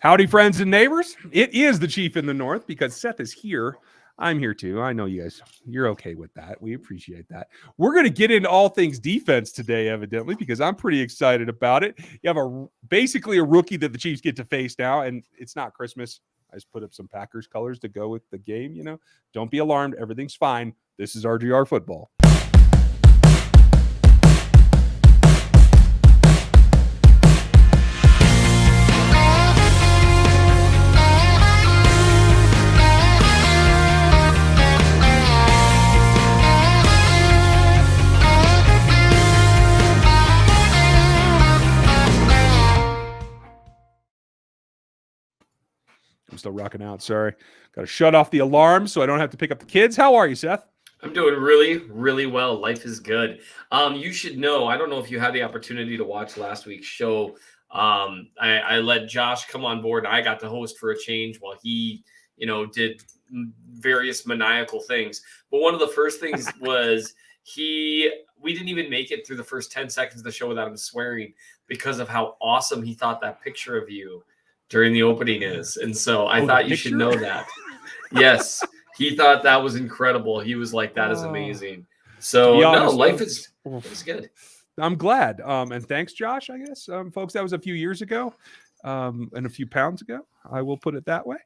Howdy, friends and neighbors. It is the Chief in the North because Seth is here. I'm here too. I know you guys, you're okay with that. We appreciate that. We're going to get into all things defense today, evidently, because I'm pretty excited about it. You have basically a rookie that the Chiefs get to face now, and it's not Christmas. I just put up some Packers colors to go with the game. Don't be alarmed. Everything's fine. This is RGR football. I'm still rocking out. Sorry. Got to shut off the alarm so I don't have to pick up the kids. How are you, Seth? I'm doing really, really well. Life is good. You should know, I don't know if you had the opportunity to watch last week's show. I let Josh come on board, and I got to host for a change while he, did various maniacal things. But one of the first things was we didn't even make it through the first 10 seconds of the show without him swearing because of how awesome he thought that picture of you during the opening is. And so I thought you should know that. Yes. He thought that was incredible. He was like, that is amazing. So honest, life is good. I'm glad. And thanks, Josh, I guess. Folks, that was a few years ago and a few pounds ago. I will put it that way.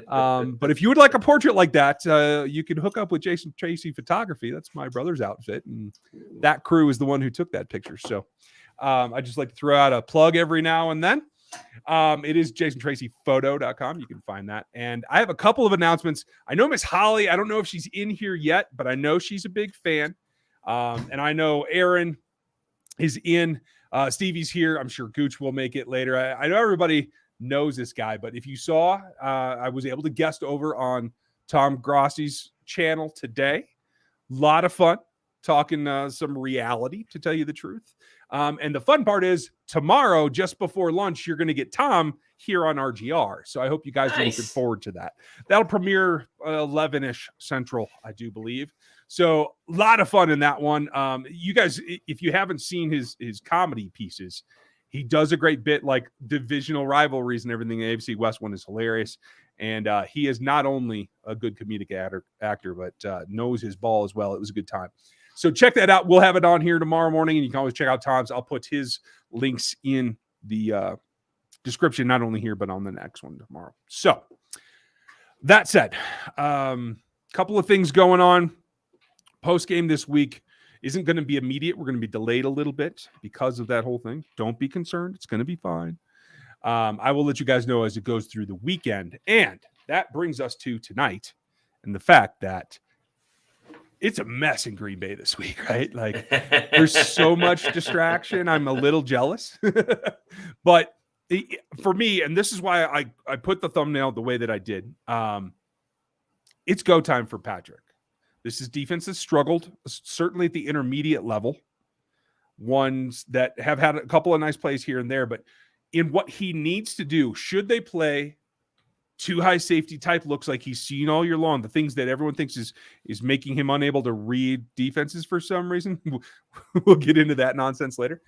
But if you would like a portrait like that, you can hook up with Jason Tracy Photography. That's my brother's outfit. And that crew is the one who took that picture. So I just like to throw out a plug every now and then. It is jasontracyphoto.com. You can find that. And I have a couple of announcements. I know Miss Holly, I don't know if she's in here yet, but I know she's a big fan. And I know Aaron is in. Stevie's here. I'm sure Gooch will make it later. I know everybody knows this guy, but if you saw, I was able to guest over on Tom Grossi's channel today. A lot of fun talking some reality, to tell you the truth. And the fun part is tomorrow, just before lunch, you're going to get Tom here on RGR. So I hope you guys are looking forward to that. That'll premiere 11-ish Central, I do believe. So a lot of fun in that one. You guys, if you haven't seen his comedy pieces, he does a great bit like divisional rivalries and everything. The AFC West one is hilarious. And he is not only a good comedic actor, but knows his ball as well. It was a good time. So check that out. We'll have it on here tomorrow morning, and you can always check out Tom's. I'll put his links in the description, not only here, but on the next one tomorrow. So that said, couple of things going on. Post-game this week isn't going to be immediate. We're going to be delayed a little bit because of that whole thing. Don't be concerned. It's going to be fine. I will let you guys know as it goes through the weekend. And that brings us to tonight and the fact that it's a mess in Green Bay this week, right? Like there's so much distraction. I'm a little jealous, but for me, and this is why I put the thumbnail the way that I did. It's go time for Patrick. This is defense that struggled, certainly at the intermediate level, ones that have had a couple of nice plays here and there, but in what he needs to do, should they play too high safety type looks like he's seen all year long, the things that everyone thinks is making him unable to read defenses for some reason. We'll get into that nonsense later.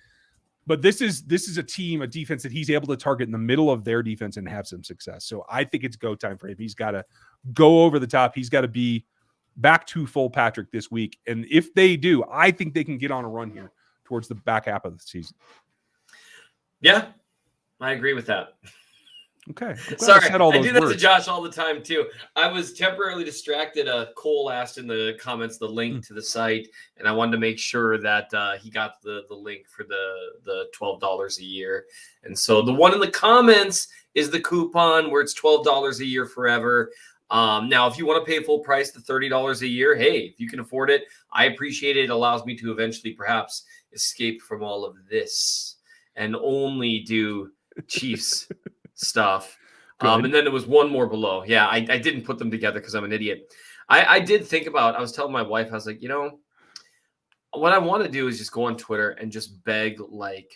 But this is a defense that he's able to target in the middle of their defense and have some success. So I think it's go time for him. He's got to go over the top. He's got to be back to full Patrick this week. And if they do, I think they can get on a run here towards the back half of the season. Yeah, I agree with that. Okay. Sorry, I do that to Josh all the time, too. I was temporarily distracted. Cole asked in the comments the link to the site, and I wanted to make sure that he got the link for the $12 a year. And so the one in the comments is the coupon where it's $12 a year forever. Now, if you want to pay full price, the $30 a year, hey, if you can afford it, I appreciate it. It allows me to eventually perhaps escape from all of this and only do Chiefs stuff. And then there was one more below. Yeah, I didn't put them together because I'm an idiot. I did think about, I was telling my wife, I was like, what I want to do is just go on Twitter and just beg like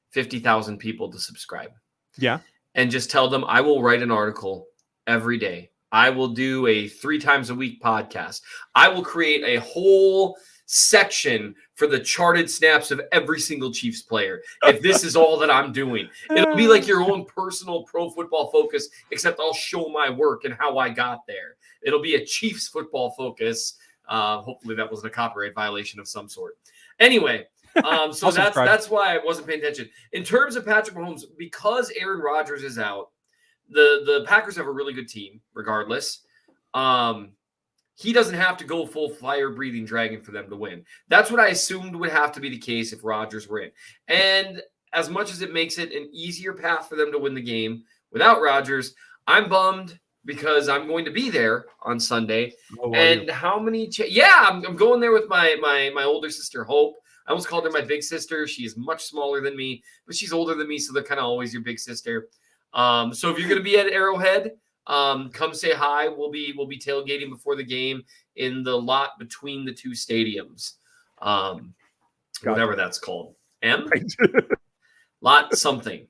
50,000 people to subscribe. Yeah. And just tell them I will write an article every day. I will do a 3 times a week podcast. I will create a whole section for the charted snaps of every single Chiefs player. If this is all that I'm doing, it'll be like your own personal Pro Football Focus, except I'll show my work and how I got there. It'll be a Chiefs Football Focus. Hopefully that wasn't a copyright violation of some sort. Anyway, so that's why I wasn't paying attention. In terms of Patrick Mahomes, because Aaron Rodgers is out, the Packers have a really good team, regardless. He doesn't have to go full fire-breathing dragon for them to win. That's what I assumed would have to be the case if Rodgers were in. And as much as it makes it an easier path for them to win the game without Rodgers, I'm bummed because I'm going to be there on Sunday. Oh, and how many? I'm going there with my older sister, Hope. I almost called her my big sister. She is much smaller than me, but she's older than me, so they're kind of always your big sister. So if you're going to be at Arrowhead, come say hi. We'll be tailgating before the game in the lot between the two stadiums. Whatever that's called. Lot something.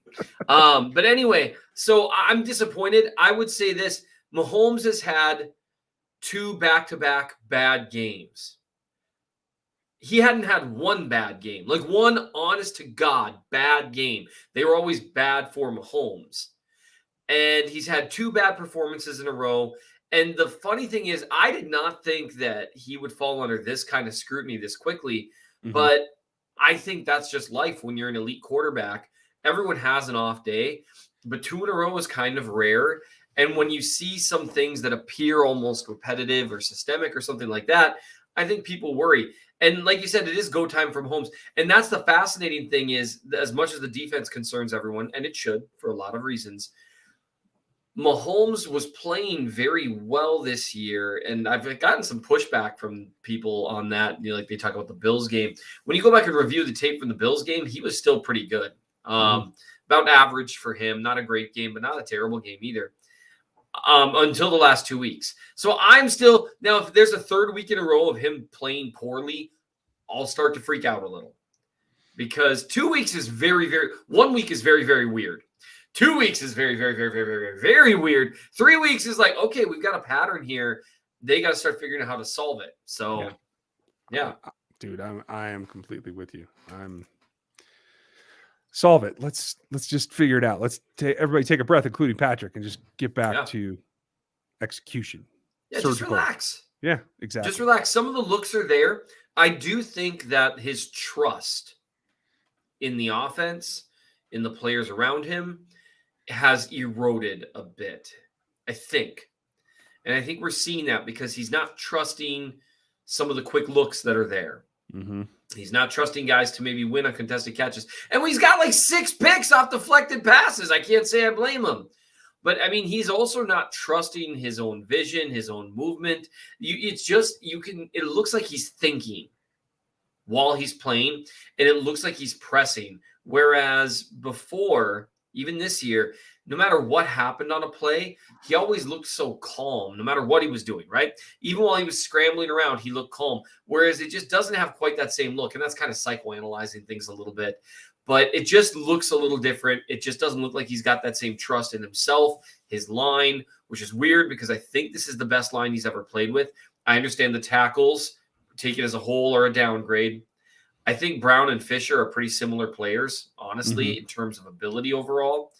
But anyway, so I'm disappointed. I would say this. Mahomes has had 2 back-to-back bad games. He hadn't had one bad game, like one honest to God bad game. They were always bad for Mahomes. And he's had 2 bad performances in a row. And the funny thing is, I did not think that he would fall under this kind of scrutiny this quickly. Mm-hmm. But I think that's just life when you're an elite quarterback. Everyone has an off day, but 2 in a row is kind of rare. And when you see some things that appear almost repetitive or systemic or something like that, I think people worry. And like you said, it is go time from Mahomes. And that's the fascinating thing is, as much as the defense concerns everyone, and it should for a lot of reasons, Mahomes was playing very well this year, and I've gotten some pushback from people on that. You know, like they talk about the Bills game. When you go back and review the tape from the Bills game, he was still pretty good. About average for him. Not a great game, but not a terrible game either. Until the last 2 weeks. So I'm still – now, if there's a 3rd week in a row of him playing poorly, I'll start to freak out a little. Because 2 weeks is very, very – 1 week is very, very weird. 2 weeks is very, very, very, very, very, very weird. 3 weeks is like, okay, we've got a pattern here. They got to start figuring out how to solve it. So, yeah. Dude, I am completely with you. Solve it. Let's just figure it out. Everybody take a breath, including Patrick, and just get back to execution. Yeah, just relax. Yeah, exactly. Just relax. Some of the looks are there. I do think that his trust in the offense, in the players around him, has eroded a bit, I think. And I think we're seeing that because he's not trusting some of the quick looks that are there. Mm-hmm. He's not trusting guys to maybe win on contested catches. And he's got like 6 picks off deflected passes. I can't say I blame him. But, I mean, he's also not trusting his own vision, his own movement. It looks like he's thinking while he's playing, and it looks like he's pressing. Whereas before, even this year, no matter what happened on a play, he always looked so calm, no matter what he was doing, right? Even while he was scrambling around, he looked calm. Whereas it just doesn't have quite that same look. And that's kind of psychoanalyzing things a little bit. But it just looks a little different. It just doesn't look like he's got that same trust in himself, his line, which is weird because I think this is the best line he's ever played with. I understand the tackles, take it as a whole or a downgrade. I think Brown and Fisher are pretty similar players, honestly, in terms of ability overall.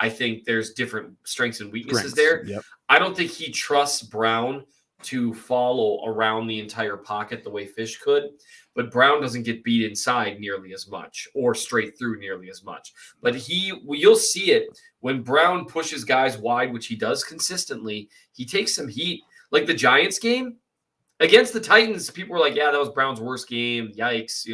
I think there's different strengths and weaknesses there. Yep. I don't think he trusts Brown to follow around the entire pocket the way Fish could, but Brown doesn't get beat inside nearly as much or straight through nearly as much. But you'll see it when Brown pushes guys wide, which he does consistently. He takes some heat. Like the Giants game against the Titans, people were like, yeah, that was Brown's worst game. Yikes.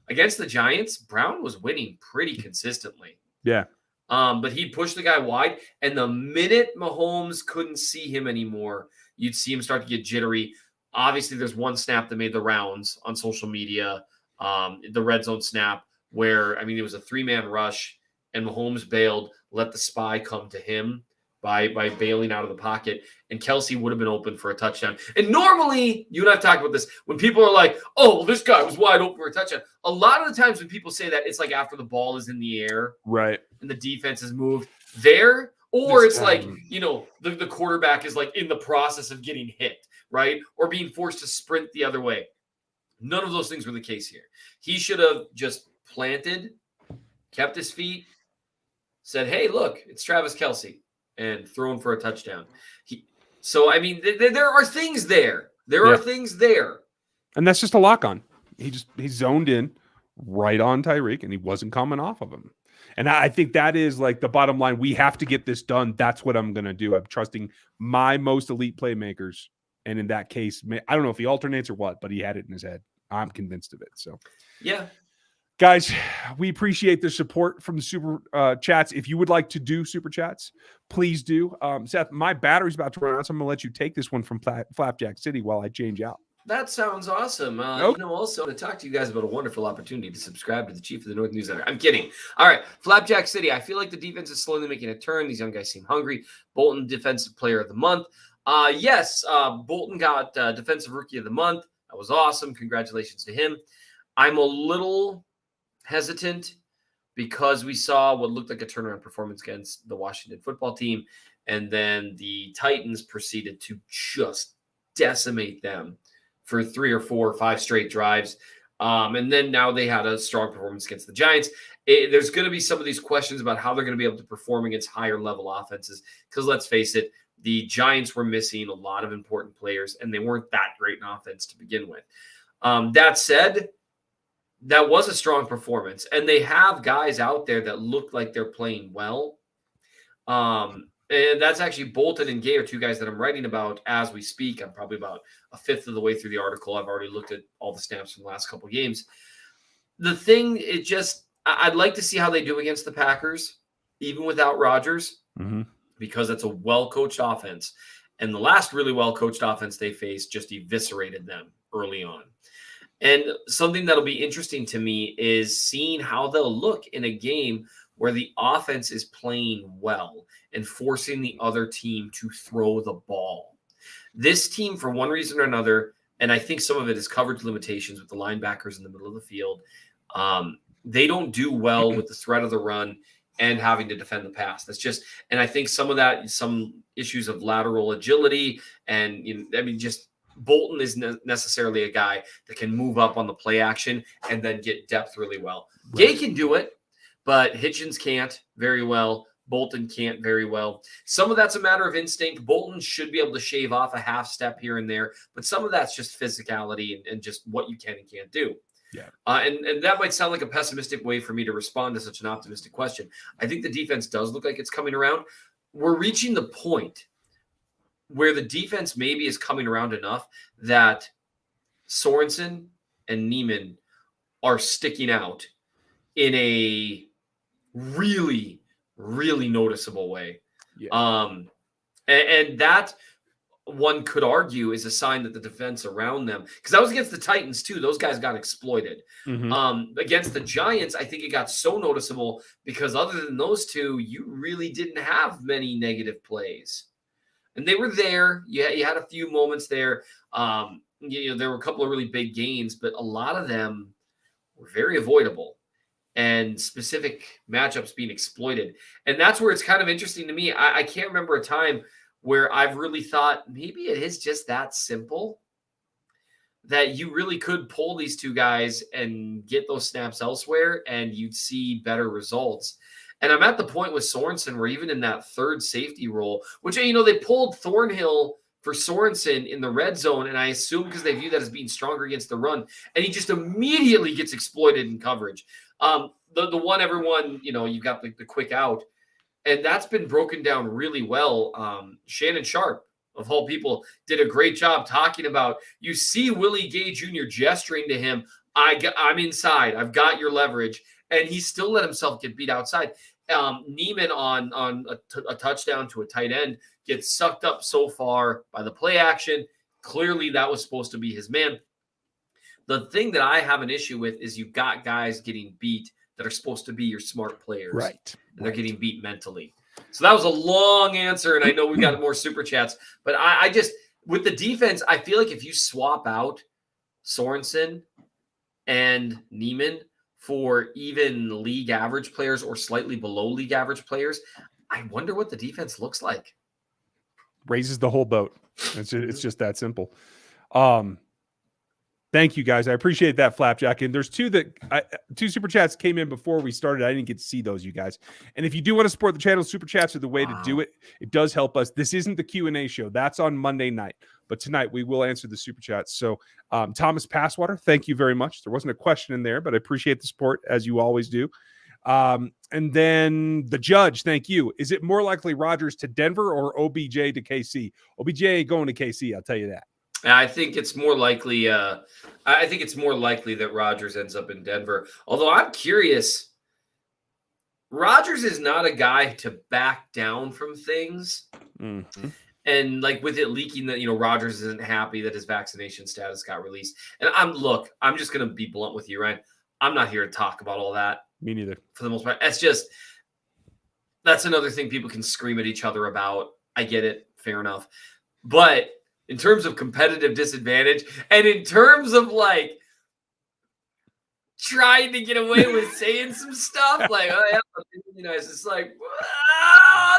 Against the Giants, Brown was winning pretty consistently. Yeah. But he'd push the guy wide, and the minute Mahomes couldn't see him anymore, you'd see him start to get jittery. Obviously, there's one snap that made the rounds on social media, the red zone snap, where, it was a 3-man rush, and Mahomes bailed, let the spy come to him by bailing out of the pocket, and Kelsey would have been open for a touchdown. And normally, you and I have talked about this, when people are like, oh, well, this guy was wide open for a touchdown. A lot of the times when people say that, it's like after the ball is in the air. Right. And the defense has moved there. Or it's like, the quarterback is like in the process of getting hit, right? Or being forced to sprint the other way. None of those things were the case here. He should have just planted, kept his feet, said, hey, look, it's Travis Kelce, and thrown for a touchdown. So, I mean, there are things there. There are things there. And that's just a lock on. He zoned in right on Tyreek, and he wasn't coming off of him. And I think that is like the bottom line. We have to get this done. That's what I'm going to do. I'm trusting my most elite playmakers. And in that case, I don't know if he alternates or what, but he had it in his head. I'm convinced of it. So, yeah. Guys, we appreciate the support from the super chats. If you would like to do super chats, please do. Seth, my battery's about to run out, so I'm going to let you take this one from Flapjack City while I change out. That sounds awesome. Okay. Also, I want to talk to you guys about a wonderful opportunity to subscribe to the Chief of the North newsletter. I'm kidding. All right, Flapjack City. I feel like the defense is slowly making a turn. These young guys seem hungry. Bolton, Defensive Player of the Month. Yes, Bolton got Defensive Rookie of the Month. That was awesome. Congratulations to him. I'm a little hesitant because we saw what looked like a turnaround performance against the Washington football team, and then the Titans proceeded to just decimate them for 3 or 4 or 5 straight drives. And then now they had a strong performance against the Giants. There's going to be some of these questions about how they're going to be able to perform against higher level offenses. Because let's face it, the Giants were missing a lot of important players, and they weren't that great in offense to begin with. That said, that was a strong performance. And they have guys out there that look like they're playing well. And that's actually Bolton and Gay are 2 guys that I'm writing about as we speak. I'm probably about a fifth of the way through the article. I've already looked at all the snaps from the last couple of games. The thing, I'd like to see how they do against the Packers, even without Rodgers, because it's a well-coached offense. And the last really well-coached offense they faced just eviscerated them early on. And something that'll be interesting to me is seeing how they'll look in a game where the offense is playing well and forcing the other team to throw the ball. This team, for one reason or another, and I think some of it is coverage limitations with the linebackers in the middle of the field, they don't do well with the threat of the run and having to defend the pass. That's just, and I think some of that, some issues of lateral agility, and just Bolton isn't necessarily a guy that can move up on the play action and then get depth really well. Right. Gay can do it, but Hitchens can't very well. Bolton can't very well. Some of that's a matter of instinct. Bolton should be able to shave off a half step here and there, but some of that's just physicality and just what you can and can't do. Yeah. And that might sound like a pessimistic way for me to respond to such an optimistic question. I think the defense does look like it's coming around. We're reaching the point where the defense maybe is coming around enough that Sorensen and Neiman are sticking out in a really, really noticeable way. Yeah. And that, one could argue, is a sign that the defense around them, because that was against the Titans too. Those guys got exploited. Against the Giants, I think it got so noticeable because other than those two, you really didn't have many negative plays. And they were there. You had a few moments there. There were a couple of really big gains, but a lot of them were very avoidable and specific matchups being exploited. And that's where it's kind of interesting to me. I can't remember a time where I've really thought maybe it is just that simple that you really could pull these 2 guys and get those snaps elsewhere and you'd see better results. And I'm at the point with Sorensen where even in that third safety role, which, they pulled Thornhill for Sorensen in the red zone, and I assume because they view that as being stronger against the run, and he just immediately gets exploited in coverage. The one everyone, you got the quick out, and that's been broken down really well. Shannon Sharp, of all people, did a great job talking about, you see Willie Gay Jr. gesturing to him, I'm inside, I've got your leverage, and he still let himself get beat outside. Neiman on a touchdown to a tight end gets sucked up so far by the play action. Clearly that was supposed to be his man. The thing that I have an issue with is you've got guys getting beat that are supposed to be your smart players. Right. And they're getting beat mentally. So that was a long answer, and I know we got more super chats, but I just, with the defense, I feel like if you swap out Sorensen and Neiman for even league average players or slightly below league average players, I wonder what the defense looks like. Raises the whole boat. It's just that simple. Thank you, guys. I appreciate that, Flapjack. And there's two super chats came in before we started. I didn't get to see those, you guys. And if you do want to support the channel, super chats are the way to do it. It does help us. This isn't the Q&A show. That's on Monday night. But tonight we will answer the super chats. So Thomas Passwater, thank you very much. There wasn't a question in there, but I appreciate the support as you always do. And then the judge, thank you. Is it more likely Rodgers to Denver or OBJ to KC? OBJ ain't going to KC, I'll tell you that. I think it's more likely. I think it's more likely that Rodgers ends up in Denver. Although I'm curious, Rodgers is not a guy to back down from things. Mm-hmm. And like with it leaking that Rodgers isn't happy that his vaccination status got released. And I'm just gonna be blunt with you, Ryan. I'm not here to talk about all that. Me neither. For the most part, that's another thing people can scream at each other about. I get it, fair enough, but in terms of competitive disadvantage and in terms of like trying to get away with saying some stuff like, oh yeah, it's like,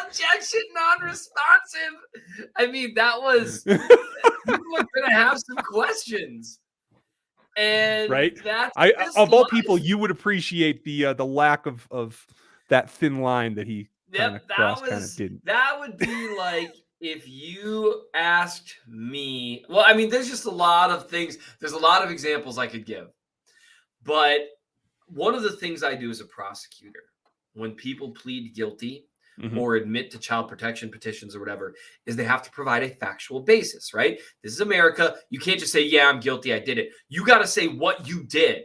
objection, non-responsive. I mean, that was people are gonna have some questions. And right, that's of all people, you would appreciate the lack of that thin line that he kind of didn't. That would be like if you asked me. Well, I mean, there's just a lot of things. There's a lot of examples I could give, but one of the things I do as a prosecutor when people plead guilty or admit to child protection petitions or whatever is they have to provide a factual basis, right? This is America. You can't just say, yeah, I'm guilty, I did it. You got to say what you did,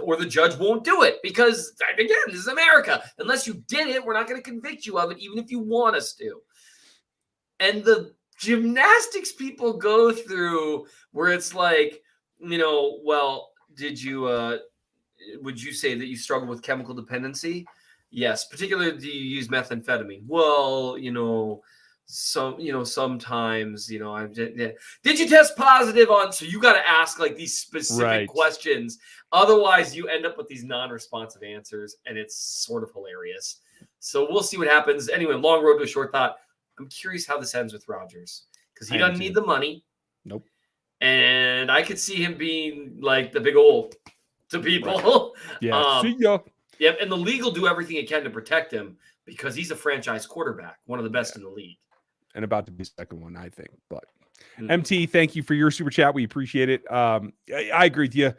or the judge won't do it because, again, this is America. Unless you did it, we're not going to convict you of it, even if you want us to. And the gymnastics people go through where it's like, well, would you say that you struggle with chemical dependency? Yes. Particularly, do you use methamphetamine? Well, sometimes, did you test positive on? So you got to ask like these specific questions. Otherwise, you end up with these non-responsive answers, and it's sort of hilarious. So we'll see what happens. Anyway, long road to a short thought. I'm curious how this ends with Rodgers because he doesn't need the money. Nope. And I could see him being like the big old to people. Right. Yeah. See ya. Yep. And the league will do everything it can to protect him because he's a franchise quarterback, one of the best in the league. And about to be second one, I think. But MT, thank you for your super chat. We appreciate it. I agree with you.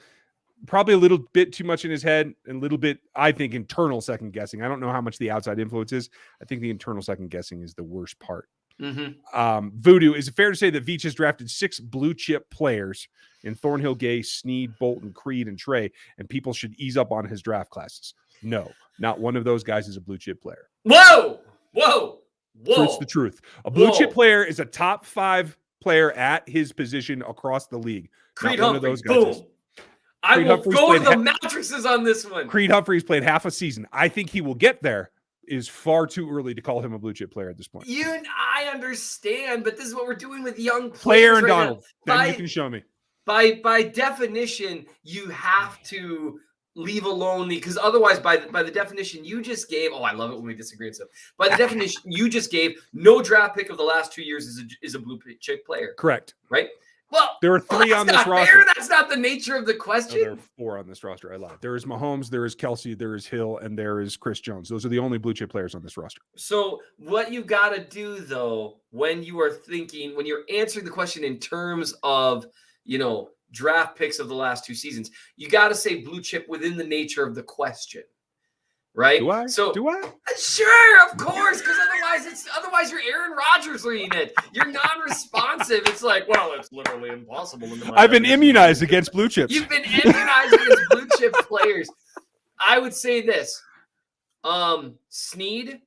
Probably a little bit too much in his head and a little bit, I think, internal second guessing. I don't know how much the outside influence is. I think the internal second guessing is the worst part. Voodoo, is it fair to say that Veach has drafted 6 blue chip players in Thornhill, Gay, Snead, Bolton, Creed, and Trey, and people should ease up on his draft classes? No, not one of those guys is a blue chip player. Whoa. Truth's the truth. A blue chip player is a top 5 player at his position across the league. Creed not one Humphrey, of those guys. boom. I will go to the mattresses on this one. Creed Humphrey's played half a season. I think he will get there. Is far too early to call him a blue chip player at this point. You and I understand, but this is what we're doing with young players. Player and Donald. Then you can show me. By definition, you have to leave alone because otherwise, by the definition you just gave, I love it when we disagree and stuff. By the definition you just gave, no draft pick of the last 2 years is a blue chip player. Correct. Right. Well, there are 3 on this roster. Fair. That's not the nature of the question. No, there are 4 on this roster. I lied. There is Mahomes, there is Kelsey, there is Hill, and there is Chris Jones. Those are the only blue chip players on this roster. So what you got to do, though, when you're answering the question in terms of, draft picks of the last 2 seasons, you got to say blue chip within the nature of the question. Right? Do I? Sure, of course, because otherwise you're Aaron Rodgers reading it. You're non-responsive. It's like, well, it's literally impossible. I've been immunized against blue chips. You've been immunized against blue chip players. I would say this. Snead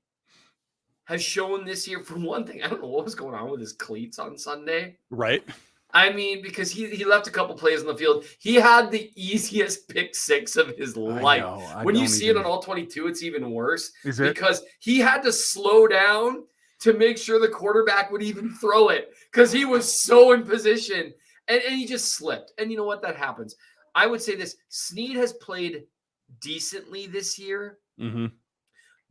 has shown this year, for one thing, I don't know what was going on with his cleats on Sunday. Right. I mean, because he left a couple plays on the field. He had the easiest pick 6 of his life. When you see it on all 22, it's even worse. Is it? Because he had to slow down to make sure the quarterback would even throw it because he was so in position. And he just slipped. And you know what? That happens. I would say this. Snead has played decently this year,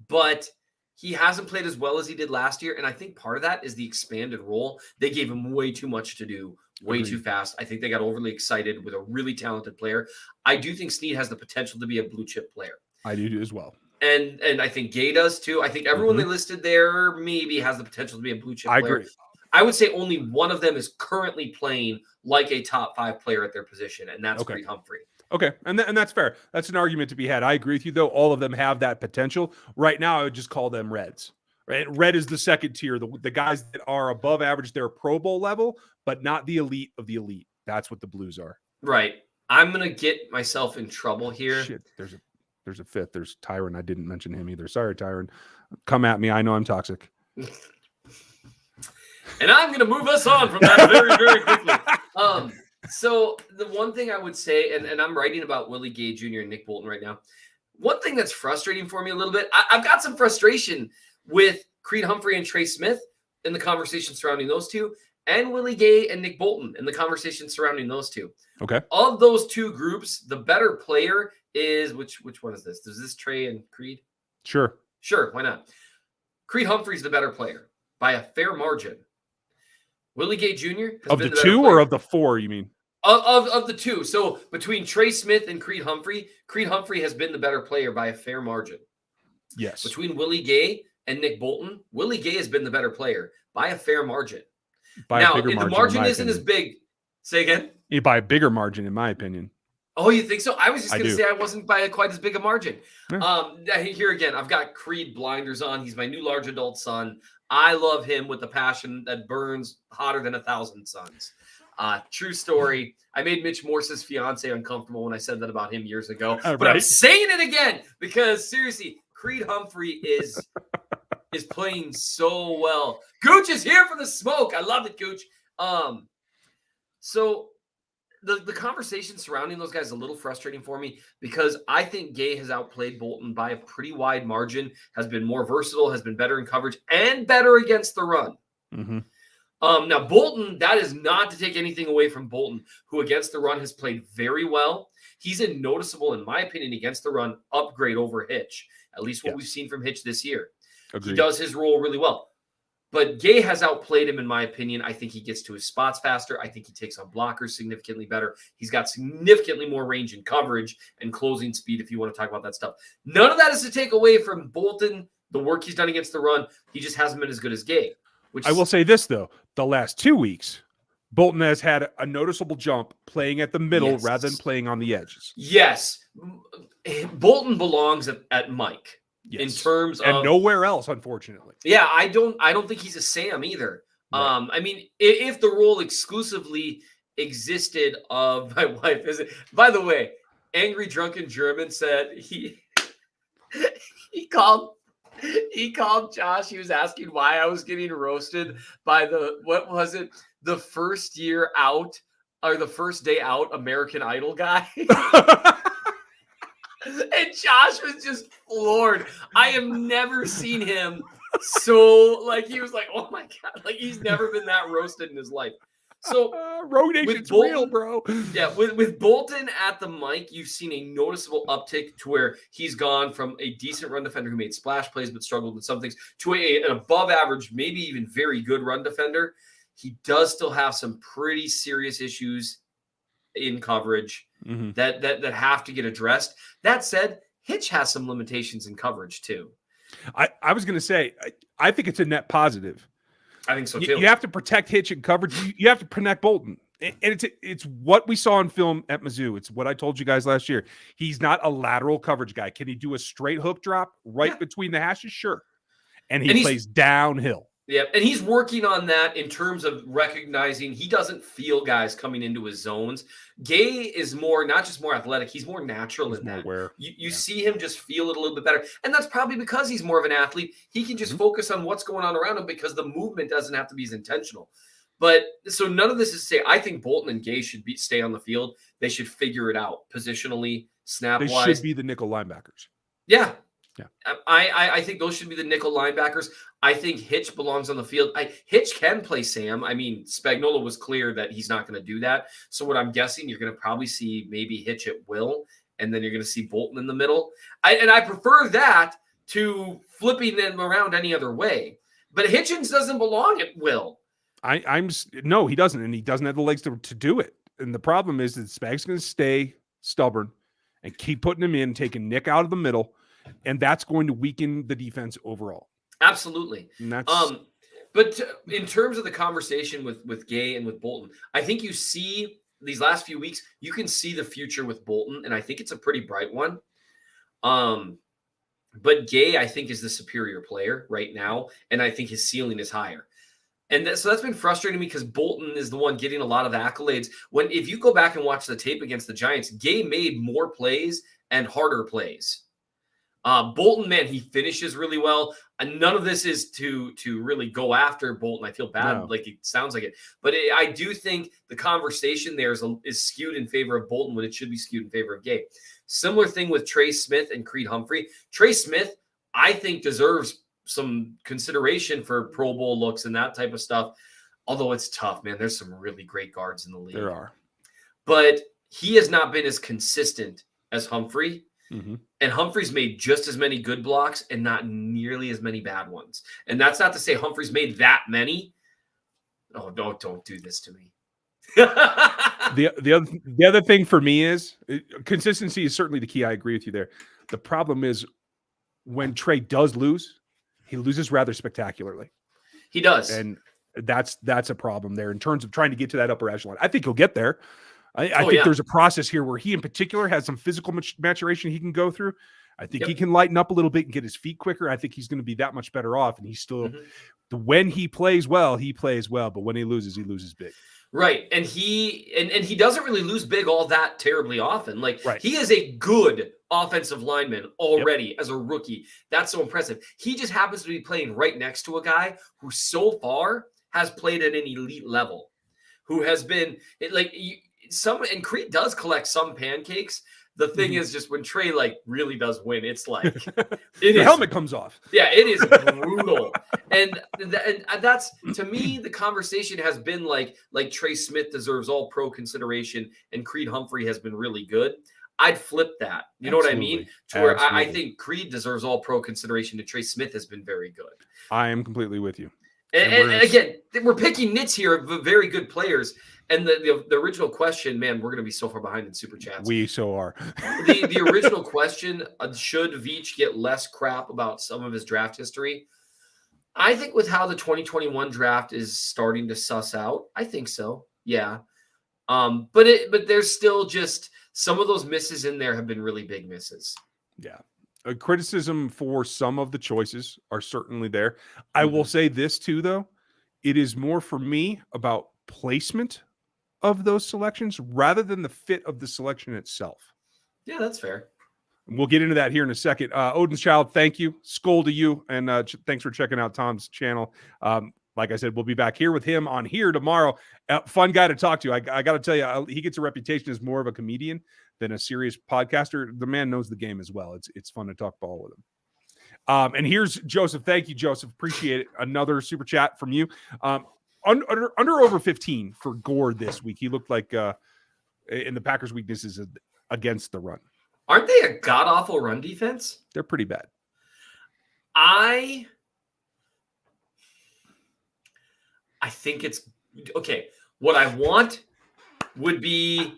but he hasn't played as well as he did last year. And I think part of that is the expanded role. They gave him way too much to do way Agreed. too fast. I think they got overly excited with a really talented player. I do think Snead has the potential to be a blue chip player. I do as well. And I think Gay does too. I think everyone they listed there maybe has the potential to be a blue chip player. I agree. I would say only one of them is currently playing like a top 5 player at their position, and that's Creed Humphrey. Okay, and that's fair. That's an argument to be had. I agree with you, though. All of them have that potential. Right now, I would just call them Reds. Right, red is the second tier, the guys that are above average. They're Pro Bowl level, but not the elite of the elite. That's what the Blues are. Right. I'm gonna get myself in trouble here. Shit, there's a fifth. There's Tyron. I didn't mention him either. Sorry, Tyron. Come at me. I know I'm toxic. And I'm going to move us on from that very, very quickly. So the one thing I would say, and I'm writing about Willie Gay Jr. and Nick Bolton right now. One thing that's frustrating for me a little bit, I've got some frustration with Creed Humphrey and Trey Smith in the conversation surrounding those two, and Willie Gay and Nick Bolton in the conversation surrounding those two. Okay. Of those two groups, the better player is, which one is this? Is this Trey and Creed? Sure. Sure, why not? Creed Humphrey's the better player by a fair margin. Willie Gay Jr. Of the two or of the four, you mean? Of the two. So between Trey Smith and Creed Humphrey has been the better player by a fair margin. Yes. Between Willie Gay and Nick Bolton, Willie Gay has been the better player by a fair margin. Now, the margin isn't as big. Say again? By a bigger margin, in my opinion. Oh, you think so? I was just going to say I wasn't by quite as big a margin. Yeah. Here again, I've got Creed blinders on. He's my new large adult son. I love him with the passion that burns hotter than 1,000 suns. True story. I made Mitch Morse's fiance uncomfortable when I said that about him years ago. But I'm saying it again because, seriously, Creed Humphrey is playing so well. Gooch is here for the smoke. I love it, Gooch. So the conversation surrounding those guys is a little frustrating for me because I think Gay has outplayed Bolton by a pretty wide margin, has been more versatile, has been better in coverage, and better against the run. Mm-hmm. Now, Bolton, that is not to take anything away from Bolton, who against the run has played very well. He's a noticeable, in my opinion, against the run upgrade over Hitch, at least what we've seen from Hitch this year. Agreed. He does his role really well. But Gay has outplayed him, in my opinion. I think he gets to his spots faster. I think he takes on blockers significantly better. He's got significantly more range and coverage and closing speed, if you want to talk about that stuff. None of that is to take away from Bolton, the work he's done against the run. He just hasn't been as good as Gay. I will say this, though. The last 2 weeks, Bolton has had a noticeable jump playing at the middle rather than playing on the edges. Yes. Bolton belongs at Mike. Yes. In terms of and nowhere else, unfortunately. Yeah, I don't think he's a Sam either. Right. I mean, if the role exclusively existed of my wife, by the way, Angry Drunken German said he called Josh. He was asking why I was getting roasted by the first year out or the first day out American Idol guy. And Josh was just floored. I have never seen him so he was like, oh my God, he's never been that roasted in his life. So Road Nation's real, bro. Yeah, with Bolton at the mic, you've seen a noticeable uptick to where he's gone from a decent run defender who made splash plays but struggled with some things to an above average, maybe even very good run defender. He does still have some pretty serious issues in coverage that have to get addressed. That said, Hitch has some limitations in coverage too. I was going to say, I think it's a net positive. I think so too. You have to protect Hitch in coverage. You have to protect Bolton. And it's what we saw in film at Mizzou. It's what I told you guys last year. He's not a lateral coverage guy. Can he do a straight hook drop between the hashes? Sure. And he plays downhill. Yeah, and he's working on that in terms of recognizing he doesn't feel guys coming into his zones. Gay is not just more athletic, he's more natural in that. You see him just feel it a little bit better. And that's probably because he's more of an athlete. He can just focus on what's going on around him because the movement doesn't have to be as intentional. But so none of this is to say I think Bolton and Gay should stay on the field. They should figure it out positionally, snap-wise. They should be the nickel linebackers. Yeah. Yeah, I think those should be the nickel linebackers. I think Hitch belongs on the field. Hitch can play Sam. I mean, Spagnuolo was clear that he's not going to do that. So what I'm guessing, you're going to probably see maybe Hitch at will, and then you're going to see Bolton in the middle. I prefer that to flipping them around any other way. But Hitchens doesn't belong at will. No, he doesn't, and he doesn't have the legs to do it. And the problem is that Spag's going to stay stubborn and keep putting him in, taking Nick out of the middle, and that's going to weaken the defense overall. Absolutely. And that's but in terms of the conversation with Gay and with Bolton, I think you see these last few weeks, you can see the future with Bolton, and I think it's a pretty bright one. But Gay, I think, is the superior player right now, and I think his ceiling is higher. And so that's been frustrating me because Bolton is the one getting a lot of the accolades. If you go back and watch the tape against the Giants, Gay made more plays and harder plays. Bolton, man, he finishes really well. And none of this is to really go after Bolton. I feel bad, like it sounds like it. But I do think the conversation there is skewed in favor of Bolton when it should be skewed in favor of Gay. Similar thing with Trey Smith and Creed Humphrey. Trey Smith, I think, deserves some consideration for Pro Bowl looks and that type of stuff. Although it's tough, man. There's some really great guards in the league. There are. But he has not been as consistent as Humphrey. Mm-hmm. And Humphrey's made just as many good blocks and not nearly as many bad ones. And that's not to say Humphrey's made that many. Oh, no, don't do this to me. The other thing for me is consistency is certainly the key. I agree with you there. The problem is when Trey does lose, he loses rather spectacularly. He does. And that's a problem there in terms of trying to get to that upper echelon. I think he'll get there. I think there's a process here where he in particular has some physical maturation he can go through. I think he can lighten up a little bit and get his feet quicker. I think he's going to be that much better off. And he's still, when he plays well, he plays well. But when he loses big. Right. And he doesn't really lose big all that terribly often. Like he is a good offensive lineman already as a rookie. That's so impressive. He just happens to be playing right next to a guy who so far has played at an elite level, who has been and Creed does collect some pancakes. The thing is just when Trey really does win, it's like the helmet comes off. Yeah, it is brutal. and that's, to me, the conversation has been like Trey Smith deserves all pro consideration and Creed Humphrey has been really good. I'd flip that. You know what I mean? To where I think Creed deserves all pro consideration and Trey Smith has been very good. I am completely with you. And again, we're picking nits here of very good players. And the original question, man, we're going to be so far behind in Super Chats. We so are. the original question, should Veach get less crap about some of his draft history? I think with how the 2021 draft is starting to suss out, I think so. Yeah. But there's still just some of those misses in there have been really big misses. Yeah. A criticism for some of the choices are certainly there. I will say this too, though. It is more for me about placement of those selections rather than the fit of the selection itself. Yeah, that's fair. We'll get into that here in a second. Odin's Child, thank you. Skull to you. And thanks for checking out Tom's channel. Like I said, we'll be back here with him on here tomorrow. Fun guy to talk to. I got to tell you, he gets a reputation as more of a comedian than a serious podcaster. The man knows the game as well. It's fun to talk ball with him. And here's Joseph. Thank you, Joseph. Appreciate it. Another super chat from you. Under over 15 for Gore this week. He looked like in the Packers' weaknesses against the run. Aren't they a god-awful run defense? They're pretty bad. I think it's okay. What I want would be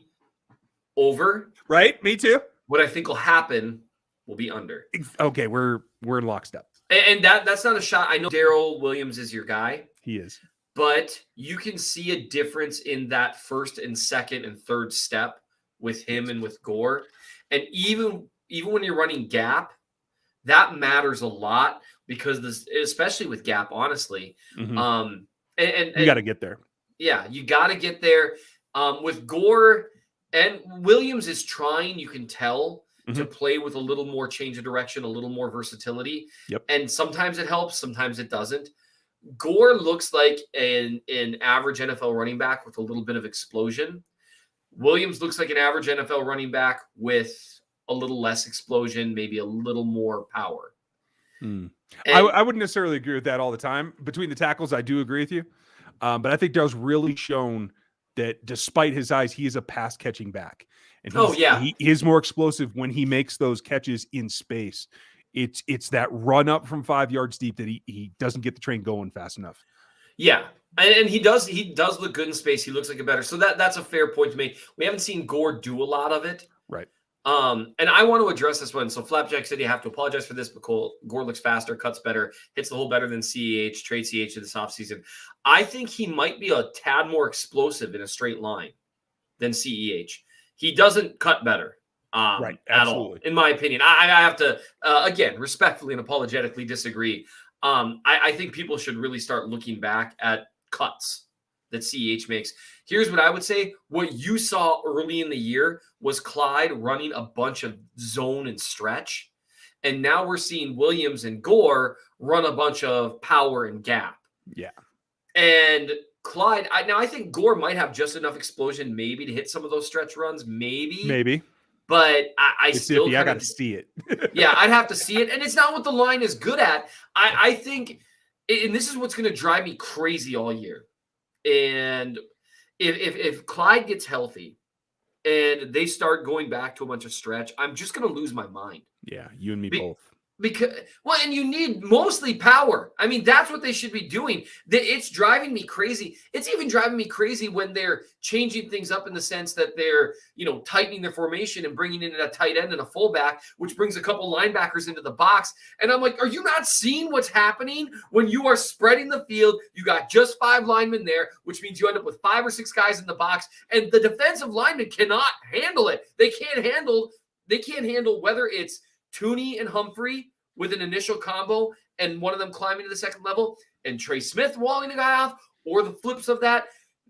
over. Right? Me too. What I think will happen will be under. Okay, we're in lockstep. And that's not a shot. I know Darrell Williams is your guy. He is. But you can see a difference in that first and second and third step with him and with Gore. And even when you're running gap, that matters a lot because especially with gap, honestly. And you got to get there. Yeah, you got to get there. With Gore and Williams is trying, you can tell, to play with a little more change of direction, a little more versatility. Yep. And sometimes it helps, sometimes it doesn't. Gore looks like an average NFL running back with a little bit of explosion. Williams looks like an average NFL running back with a little less explosion, maybe a little more power. I wouldn't necessarily agree with that all the time. Between the tackles, I do agree with you. But I think Daryl's really shown that despite his size, he is a pass-catching back. And he is more explosive when he makes those catches in space. It's that run up from 5 yards deep that he doesn't get the train going fast enough. Yeah. And he does look good in space. He looks like a better. So that's a fair point to make. We haven't seen Gore do a lot of it. Right. And I want to address this one. So Flapjack said you have to apologize for this, but Gore looks faster, cuts better, hits the hole better than CEH, trade CEH in this offseason. I think he might be a tad more explosive in a straight line than CEH. He doesn't cut better. Right. At all, in my opinion. I have to, again, respectfully and apologetically disagree. I think people should really start looking back at cuts that CEH makes. Here's what I would say. What you saw early in the year was Clyde running a bunch of zone and stretch. And now we're seeing Williams and Gore run a bunch of power and gap. Yeah. And Clyde, I think Gore might have just enough explosion maybe to hit some of those stretch runs. Maybe. But I still I got to see it. Yeah, I'd have to see it. And it's not what the line is good at. I think, and this is what's going to drive me crazy all year. And if Clyde gets healthy and they start going back to a bunch of stretch, I'm just going to lose my mind. Yeah, you and me both. Because, and you need mostly power. I mean, that's what they should be doing. It's driving me crazy. It's even driving me crazy when they're changing things up in the sense that they're, tightening their formation and bringing in a tight end and a fullback, which brings a couple linebackers into the box. And I'm like, are you not seeing what's happening when you are spreading the field? You got just 5 linemen there, which means you end up with 5 or 6 guys in the box, and the defensive linemen cannot handle it. They can't handle whether it's Tooney and Humphrey with an initial combo and one of them climbing to the second level and Trey Smith walling a guy off, or the flips of that.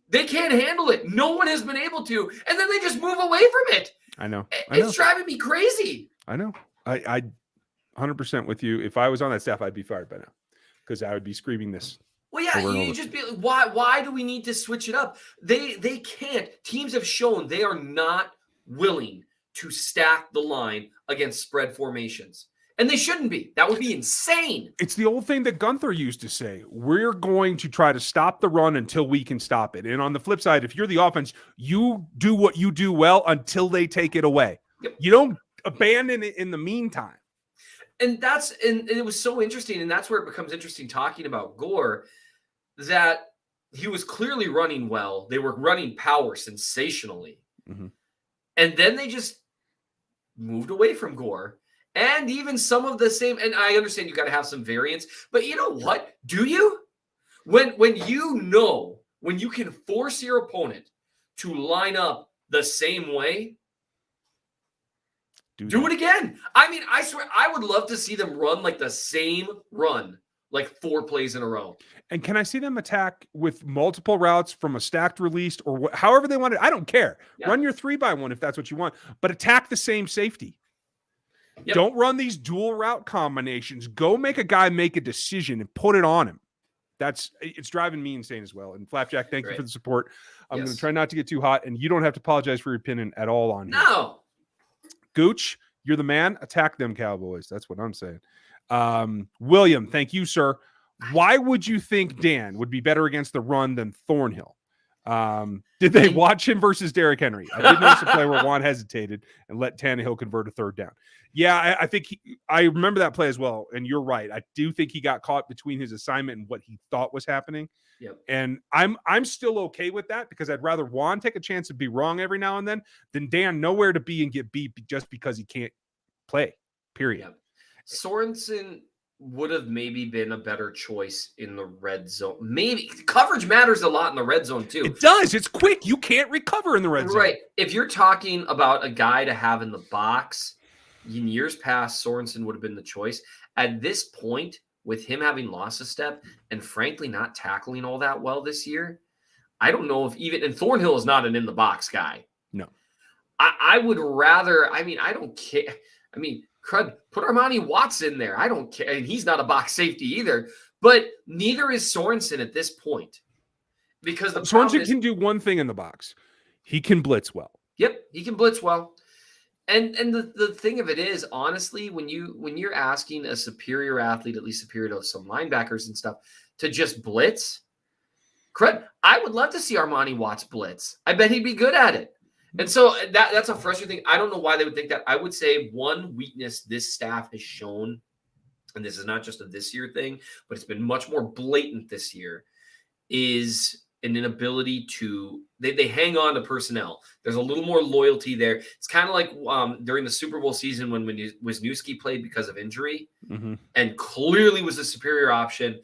They can't handle it. No one has been able to. And then they just move away from it. I know. It's driving me crazy. I know. I 100% with you. If I was on that staff, I'd be fired by now because I would be screaming this. Well, yeah, you just be like, why do we need to switch it up? They can't. Teams have shown they are not willing to stack the line against spread formations. And they shouldn't be. That would be insane. It's the old thing that Gunther used to say. We're going to try to stop the run until we can stop it. And on the flip side, if you're the offense, you do what you do well until they take it away. Yep. You don't abandon it in the meantime. And it was so interesting. And that's where it becomes interesting talking about Gore, that he was clearly running well. They were running power sensationally. Mm-hmm. And then they just moved away from Gore. And even some of the same, and I understand you got to have some variance, but you know what? Do you? When you can force your opponent to line up the same way, do it again. I mean, I swear, I would love to see them run like the same run, like 4 plays in a row. And can I see them attack with multiple routes from a stacked release or however they want it? I don't care. Yeah. Run your 3-by-1 if that's what you want, but attack the same safety. Yep. Don't run these dual route combinations. Go make a guy make a decision and put it on him. It's driving me insane as well. And Flapjack, thank you for the support. I'm going to try not to get too hot, and you don't have to apologize for your opinion at all on here. No. Gooch, you're the man. Attack them Cowboys. That's what I'm saying. William, thank you, sir. Why would you think Dan would be better against the run than Thornhill? Did they watch him versus Derrick Henry? I did notice a play where Juan hesitated and let Tannehill convert a 3rd down. Yeah, I think I remember that play as well. And you're right. I do think he got caught between his assignment and what he thought was happening. Yep. And I'm still okay with that because I'd rather Juan take a chance to be wrong every now and then than Dan nowhere to be and get beat just because he can't play. Period. Yep. Sorensen would have maybe been a better choice in the red zone. Maybe coverage matters a lot in the red zone too. It does. It's quick. You can't recover in the red zone. Right. If you're talking about a guy to have in the box, in years past, Sorensen would have been the choice. At this point, with him having lost a step and frankly not tackling all that well this year, I don't know if even, and Thornhill is not an in the box guy. No. I would rather, I don't care. Crud, put Armani Watts in there. I don't care. And he's not a box safety either. But neither is Sorensen at this point. Because the Sorensen can do one thing in the box. He can blitz well. Yep, he can blitz well. And the thing of it is, honestly, when you're asking a superior athlete, at least superior to some linebackers and stuff, to just blitz, crud, I would love to see Armani Watts blitz. I bet he'd be good at it. And so that's a frustrating thing. I don't know why they would think that. I would say one weakness this staff has shown, and this is not just a this year thing, but it's been much more blatant this year, is an inability to they hang on to personnel. There's a little more loyalty there. It's kind of like during the Super Bowl season when Wisniewski played because of injury and clearly was a superior option.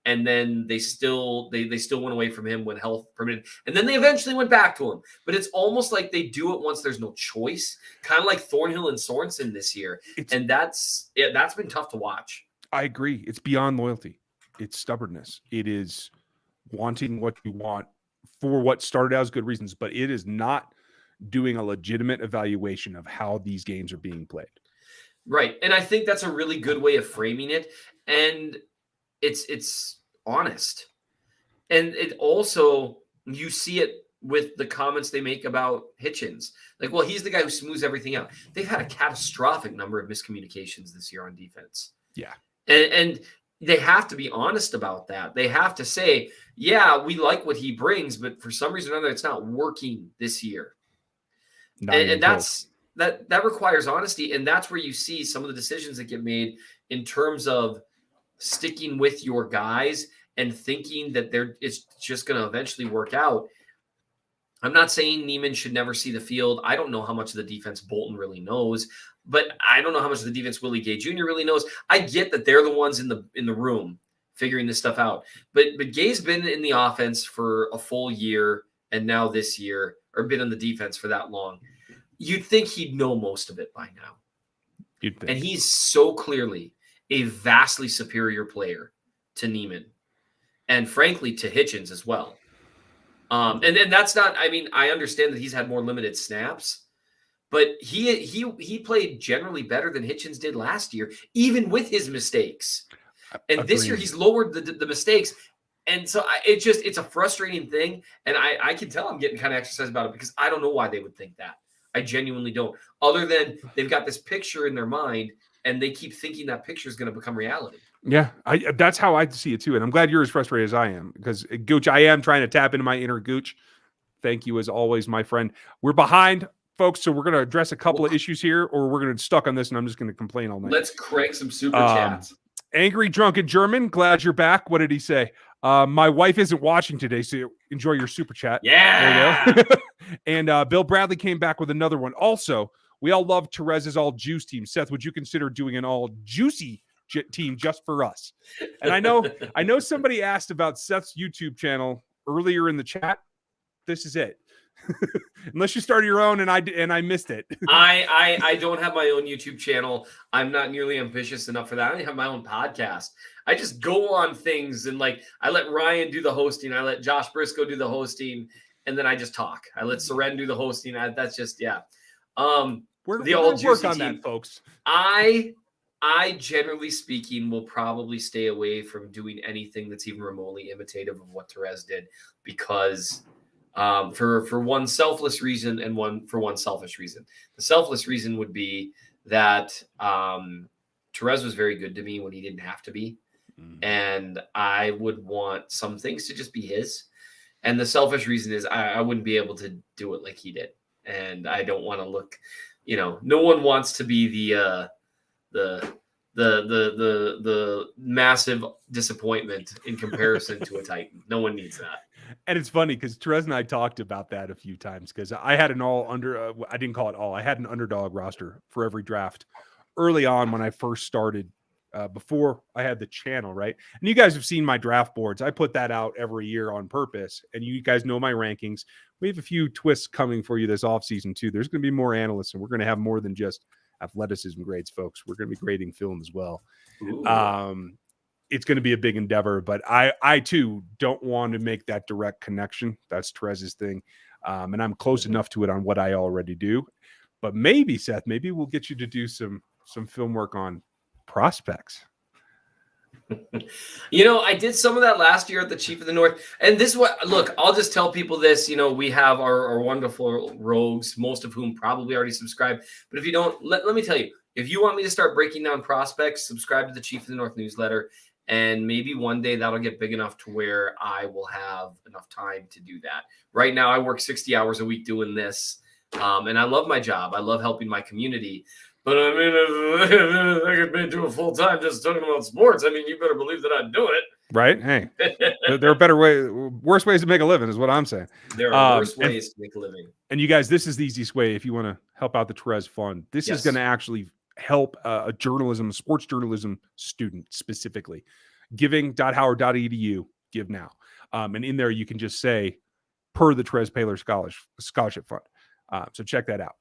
And then they still went away from him when health permitted. And then they eventually went back to him. But it's almost like they do it once there's no choice, kind of like Thornhill and Sorensen this year. And that's been tough to watch. I agree. It's beyond loyalty. It's stubbornness. It is wanting what you want for what started out as good reasons, but it is not doing a legitimate evaluation of how these games are being played. Right. And I think that's a really good way of framing it. And it's honest. And it also, you see it with the comments they make about Hitchens. Like, well, he's the guy who smooths everything out. They've had a catastrophic number of miscommunications this year on defense. Yeah. And they have to be honest about that. They have to say, yeah, we like what he brings, but for some reason or another, it's not working this year. And that requires honesty. And that's where you see some of the decisions that get made in terms of sticking with your guys and thinking that it's just going to eventually work out. I'm not saying Neiman should never see the field. I don't know how much of the defense Bolton really knows, but I don't know how much of the defense Willie Gay Jr. really knows. I get that they're the ones in the room figuring this stuff out. But Gay's been in the offense for a full year and now this year, or been in the defense for that long. You'd think he'd know most of it by now. You'd think. And he's so clearly a vastly superior player to Neiman and frankly to Hitchens as well. And that's not, I mean, I understand that he's had more limited snaps, but he played generally better than Hitchens did last year, even with his mistakes. And this year he's lowered the mistakes. And so it's a frustrating thing. And I can tell I'm getting kind of exercised about it because I don't know why they would think that. I genuinely don't. Other than they've got this picture in their mind and they keep thinking that picture is going to become reality. Yeah, that's how I see it too. And I'm glad you're as frustrated as I am because, Gooch, I am trying to tap into my inner Gooch. Thank you as always, my friend. We're behind, folks, so we're going to address a couple of issues here or we're going to stuck on this and I'm just going to complain all night. Let's crank some super chats. Angry Drunken German, glad you're back. What did he say? My wife isn't watching today, so enjoy your super chat. Yeah. There you go. And Bill Bradley came back with another one. Also, we all love Terez's all juice team. Seth, would you consider doing an all juicy team just for us? And I know somebody asked about Seth's YouTube channel earlier in the chat. This is it. Unless you started your own and I missed it. I don't have my own YouTube channel. I'm not nearly ambitious enough for that. I don't even have my own podcast. I just go on things and I let Ryan do the hosting. I let Josh Briscoe do the hosting, and then I just talk. I let Seren do the hosting. That's just We're going to work on that, folks. I generally speaking will probably stay away from doing anything that's even remotely imitative of what Terez did because for one selfless reason and one selfish reason. The selfless reason would be that Terez was very good to me when he didn't have to be. And I would want some things to just be his. And the selfish reason is I wouldn't be able to do it like he did. And I don't want to look, no one wants to be the massive disappointment in comparison to a Titan. No one needs that. And it's funny because Terez and I talked about that a few times because I had I didn't call it all. I had an underdog roster for every draft early on when I first started before I had the channel, right? And you guys have seen my draft boards. I put that out every year on purpose. And you guys know my rankings. We have a few twists coming for you this offseason too. There's going to be more analysts and we're going to have more than just athleticism grades, folks. We're going to be grading film as well. It's going to be a big endeavor, but I too don't want to make that direct connection. That's Terez's thing. And I'm close enough to it on what I already do, but maybe Seth, maybe we'll get you to do some film work on prospects. I did some of that last year at the Chief of the North. And this is look, I'll just tell people this, we have our wonderful rogues, most of whom probably already subscribe. But if you don't, let me tell you, if you want me to start breaking down prospects, subscribe to the Chief of the North newsletter. And maybe one day that'll get big enough to where I will have enough time to do that. Right now, I work 60 hours a week doing this. And I love my job. I love helping my community. But I mean, if I could do it full time just talking about sports, I mean, you better believe that I'd do it. Right? Hey, there are worse ways to make a living is what I'm saying. There are worse ways to make a living. And you guys, this is the easiest way if you want to help out the Therese Fund. This is going to actually help a sports journalism student specifically. Giving.howard.edu, give now. And in there, you can just say, per the Therese Paler Scholarship Fund. So check that out.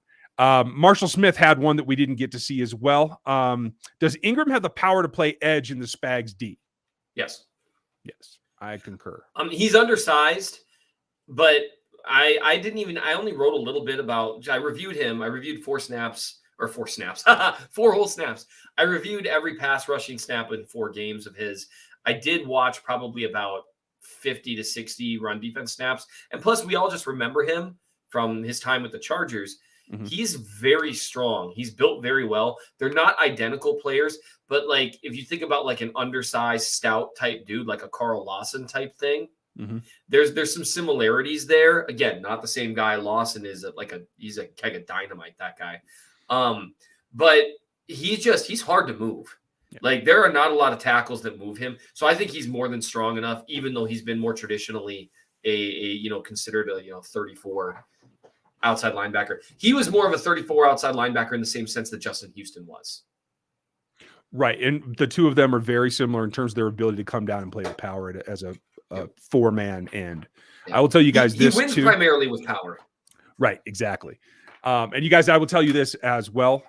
Marshall Smith had one that we didn't get to see as well. Does Ingram have the power to play edge in the Spags D? Yes. Yes, I concur. He's undersized, but I only wrote a little bit about, I reviewed him. I reviewed 4 whole snaps. I reviewed every pass rushing snap in 4 games of his. I did watch probably about 50 to 60 run defense snaps. And plus, we all just remember him from his time with the Chargers. Mm-hmm. He's very strong. He's built very well. They're not identical players, but like if you think about like an undersized, stout type dude, like a Carl Lawson type thing, mm-hmm. there's some similarities there. Again, not the same guy. Lawson is he's a keg of dynamite, that guy. But he's hard to move. Yeah. Like there are not a lot of tackles that move him. So I think he's more than strong enough, even though he's been more traditionally considered a 34 outside linebacker. He was more of a 34 outside linebacker in the same sense that Justin Houston was. Right. And the two of them are very similar in terms of their ability to come down and play with power as a 4-man end. Yeah. I will tell you guys he wins primarily with power. Right. Exactly. And you guys, I will tell you this as well.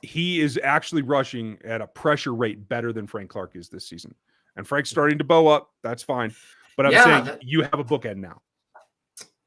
He is actually rushing at a pressure rate better than Frank Clark is this season. And Frank's starting to bow up. That's fine. But I'm saying you have a bookend now.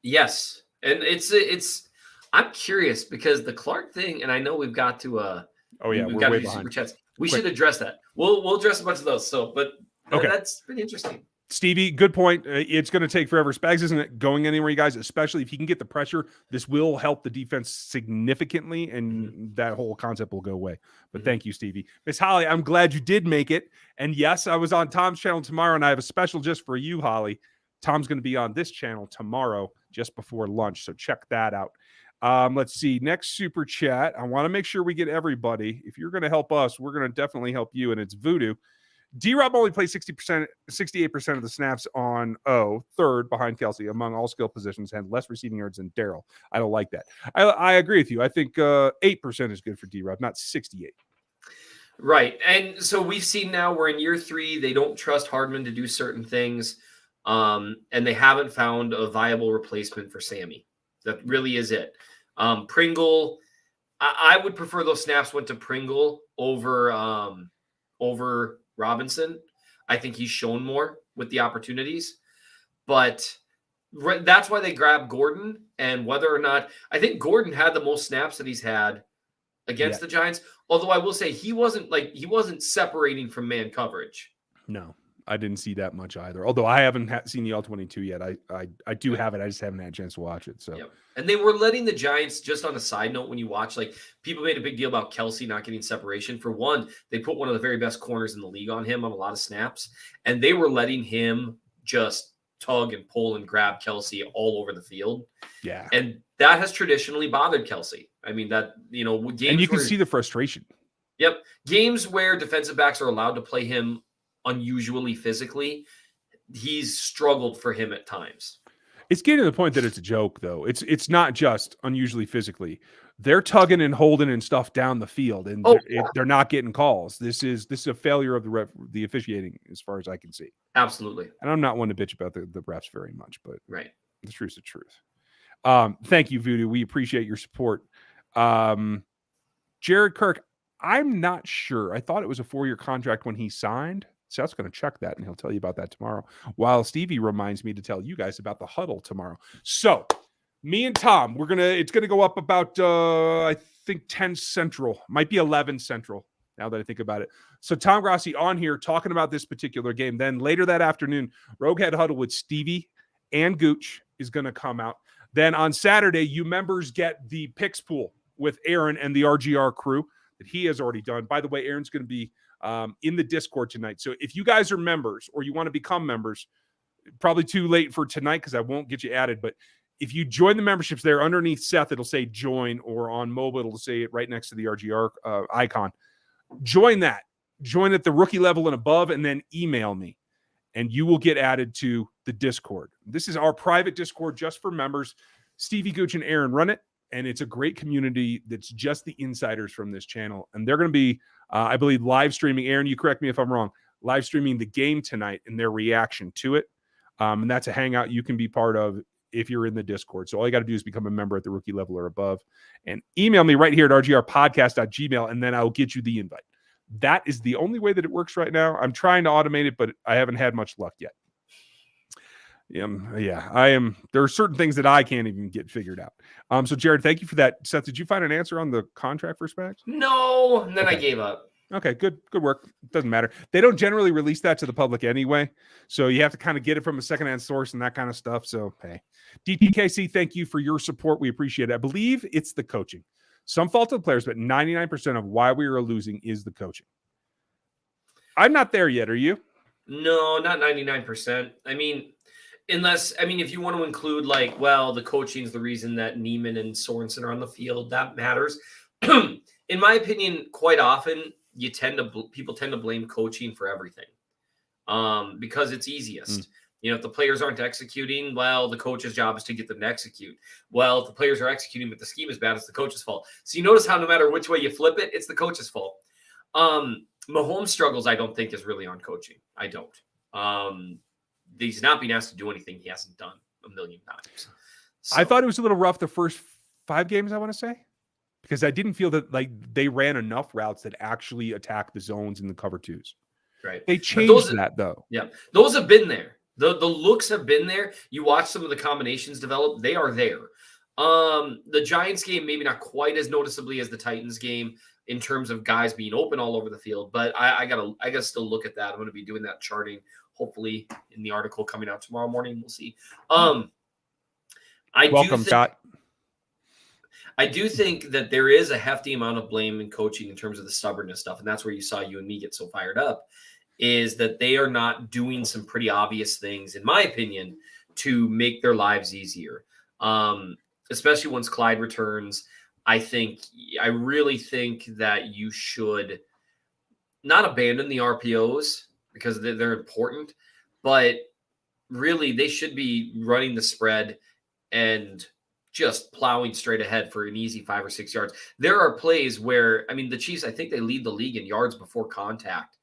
Yes. And it's I'm curious because the Clark thing, and I know we've got to we've got to do super chats. We should address that. We'll address a bunch of those. So, but that's pretty interesting. Stevie, good point. It's going to take forever. Spags isn't going anywhere, you guys, especially if he can get the pressure. This will help the defense significantly, and that whole concept will go away. But thank you, Stevie. Miss Holly, I'm glad you did make it. And yes, I was on Tom's channel tomorrow, and I have a special just for you, Holly. Tom's going to be on this channel tomorrow just before lunch, so check that out. Let's see. Next super chat. I want to make sure we get everybody. If you're going to help us, we're going to definitely help you, and it's Voodoo. D-Rob only plays 68% of the snaps on third behind Kelsey among all skill positions, had less receiving yards than Darrell. I don't like that. I agree with you. I think 8% is good for D-Rob, not 68. Right. And so we've seen now we're in year 3. They don't trust Hardman to do certain things, and they haven't found a viable replacement for Sammy. That really is it. Pringle, I would prefer those snaps went to Pringle over Robinson. I think he's shown more with the opportunities, but that's why they grabbed Gordon. And whether or not, I think Gordon had the most snaps that he's had against the Giants. Although I will say he wasn't separating from man coverage. No, I didn't see that much either. Although I haven't seen the All-22 yet. I do have it. I just haven't had a chance to watch it. So. Yep. And they were letting the Giants, just on a side note, when you watch, like people made a big deal about Kelsey not getting separation. For one, they put one of the very best corners in the league on him on a lot of snaps, and they were letting him just tug and pull and grab Kelsey all over the field. Yeah. And that has traditionally bothered Kelsey. I mean, that, games and you can see the frustration. Yep. Games where defensive backs are allowed to play him unusually physically, he's struggled for him at times. It's getting to the point that it's a joke, though. It's not just unusually physically. They're tugging and holding and stuff down the field, and they're not getting calls. This is a failure of the officiating, as far as I can see. Absolutely. And I'm not one to bitch about the refs very much, but right, the truth's the truth. Thank you, Voodoo. We appreciate your support. Jared Kirk, I'm not sure. I thought it was a 4-year contract when he signed. Seth's going to check that, and he'll tell you about that tomorrow. While Stevie reminds me to tell you guys about the huddle tomorrow. So, me and Tom, it's going to go up about, I think 10 Central. Might be 11 Central, now that I think about it. So, Tom Grassi on here talking about this particular game. Then later that afternoon, Rogue Head Huddle with Stevie and Gooch is going to come out. Then on Saturday, you members get the picks pool with Aaron and the RGR crew that he has already done. By the way, Aaron's going to be in the Discord tonight. So if you guys are members or you want to become members, probably too late for tonight because I won't get you added. But if you join the memberships there underneath Seth, it'll say join, or on mobile, it'll say it right next to the RGR icon. Join that. join at the rookie level and above, and then email me, and you will get added to the Discord. This is our private Discord just for members. Stevie Gooch and Aaron run it, and it's a great community that's just the insiders from this channel. And they're going to be, I believe, live streaming. Aaron, you correct me if I'm wrong, live streaming the game tonight and their reaction to it. And that's a hangout you can be part of if you're in the Discord. So all you got to do is become a member at the rookie level or above, and email me right here at rgrpodcast.gmail, and then I'll get you the invite. That is the only way that it works right now. I'm trying to automate it, but I haven't had much luck yet. I am. There are certain things that I can't even get figured out. So Jared, thank you for that. Seth, did you find an answer on the contract for Spags? No, and then I gave up. Okay, good work. Doesn't matter. They don't generally release that to the public anyway, so you have to kind of get it from a secondhand source and that kind of stuff. So, hey, DTKC, thank you for your support. We appreciate it. I believe it's the coaching. Some fault of the players, but 99% of why we are losing is the coaching. I'm not there yet. Are you? No, not 99%. I mean, if you want to include the coaching is the reason that Neiman and Sorensen are on the field, that matters. In my opinion, quite often people tend to blame coaching for everything, because it's easiest. If the players aren't executing, well, the coach's job is to get them to execute. Well, if the players are executing, but the scheme is bad, it's the coach's fault. So you notice how no matter which way you flip it, it's the coach's fault. Mahomes' struggles, I don't think, is really on coaching. I don't. He's not being asked to do anything he hasn't done a million times. So. I thought it was a little rough the first 5 games, I want to say, because I didn't feel that they ran enough routes that actually attack the zones in the cover 2s. Right. They changed that though. Yeah. Those have been there. The looks have been there. You watch some of the combinations develop. They are there. The Giants game, maybe not quite as noticeably as the Titans game in terms of guys being open all over the field, but I gotta still look at that. I'm going to be doing that charting hopefully in the article coming out tomorrow morning. We'll see. Welcome, Scott. I do think that there is a hefty amount of blame in coaching in terms of the stubbornness stuff, and that's where you saw you and me get so fired up, is that they are not doing some pretty obvious things, in my opinion, to make their lives easier. Especially once Clyde returns, I really think that you should not abandon the RPOs because they're important, but really they should be running the spread and just plowing straight ahead for an easy 5 or 6 yards. There are plays where, the Chiefs, I think they lead the league in yards before contact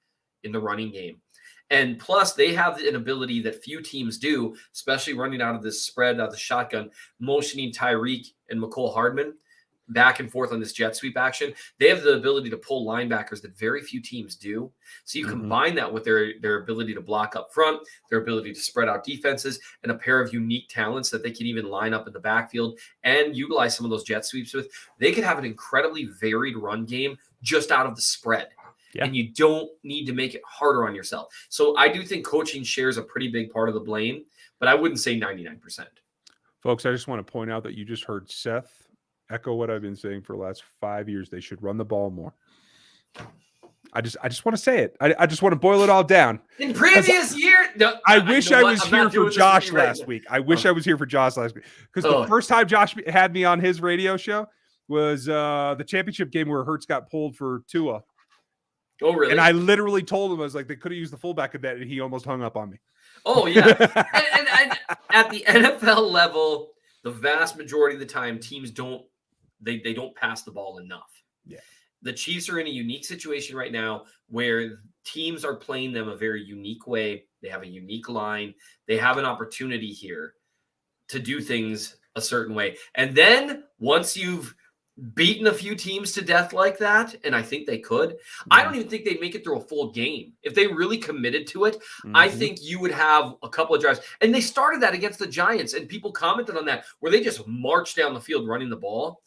in the running game. And plus, they have an ability that few teams do, especially running out of this spread, out of the shotgun, motioning Tyreek and McCole Hardman back and forth on this jet sweep action. They have the ability to pull linebackers that very few teams do. So you combine that with their ability to block up front, their ability to spread out defenses, and a pair of unique talents that they can even line up in the backfield and utilize some of those jet sweeps with. They could have an incredibly varied run game just out of the spread. Yeah. And you don't need to make it harder on yourself. So I do think coaching shares a pretty big part of the blame, but I wouldn't say 99%. Folks, I just want to point out that you just heard Seth echo what I've been saying for the last 5 years. They should run the ball more. I just want to say it. I just want to boil it all down. In previous year, I wish I was here for Josh last week. I wish I was here for Josh last week, because the first time Josh had me on his radio show was the championship game where Hurts got pulled for Tua. Oh, really? And I literally told him, I was like, they could have used the fullback of that, and he almost hung up on me. Oh, yeah. and at the NFL level, the vast majority of the time, teams don't pass the ball enough. Yeah. The Chiefs are in a unique situation right now where teams are playing them a very unique way. They have a unique line. They have an opportunity here to do things a certain way. And then once you've beaten a few teams to death like that, and I think they could, I don't even think they'd make it through a full game. If they really committed to it, I think you would have a couple of drives. And they started that against the Giants, and people commented on that, where they just marched down the field running the ball.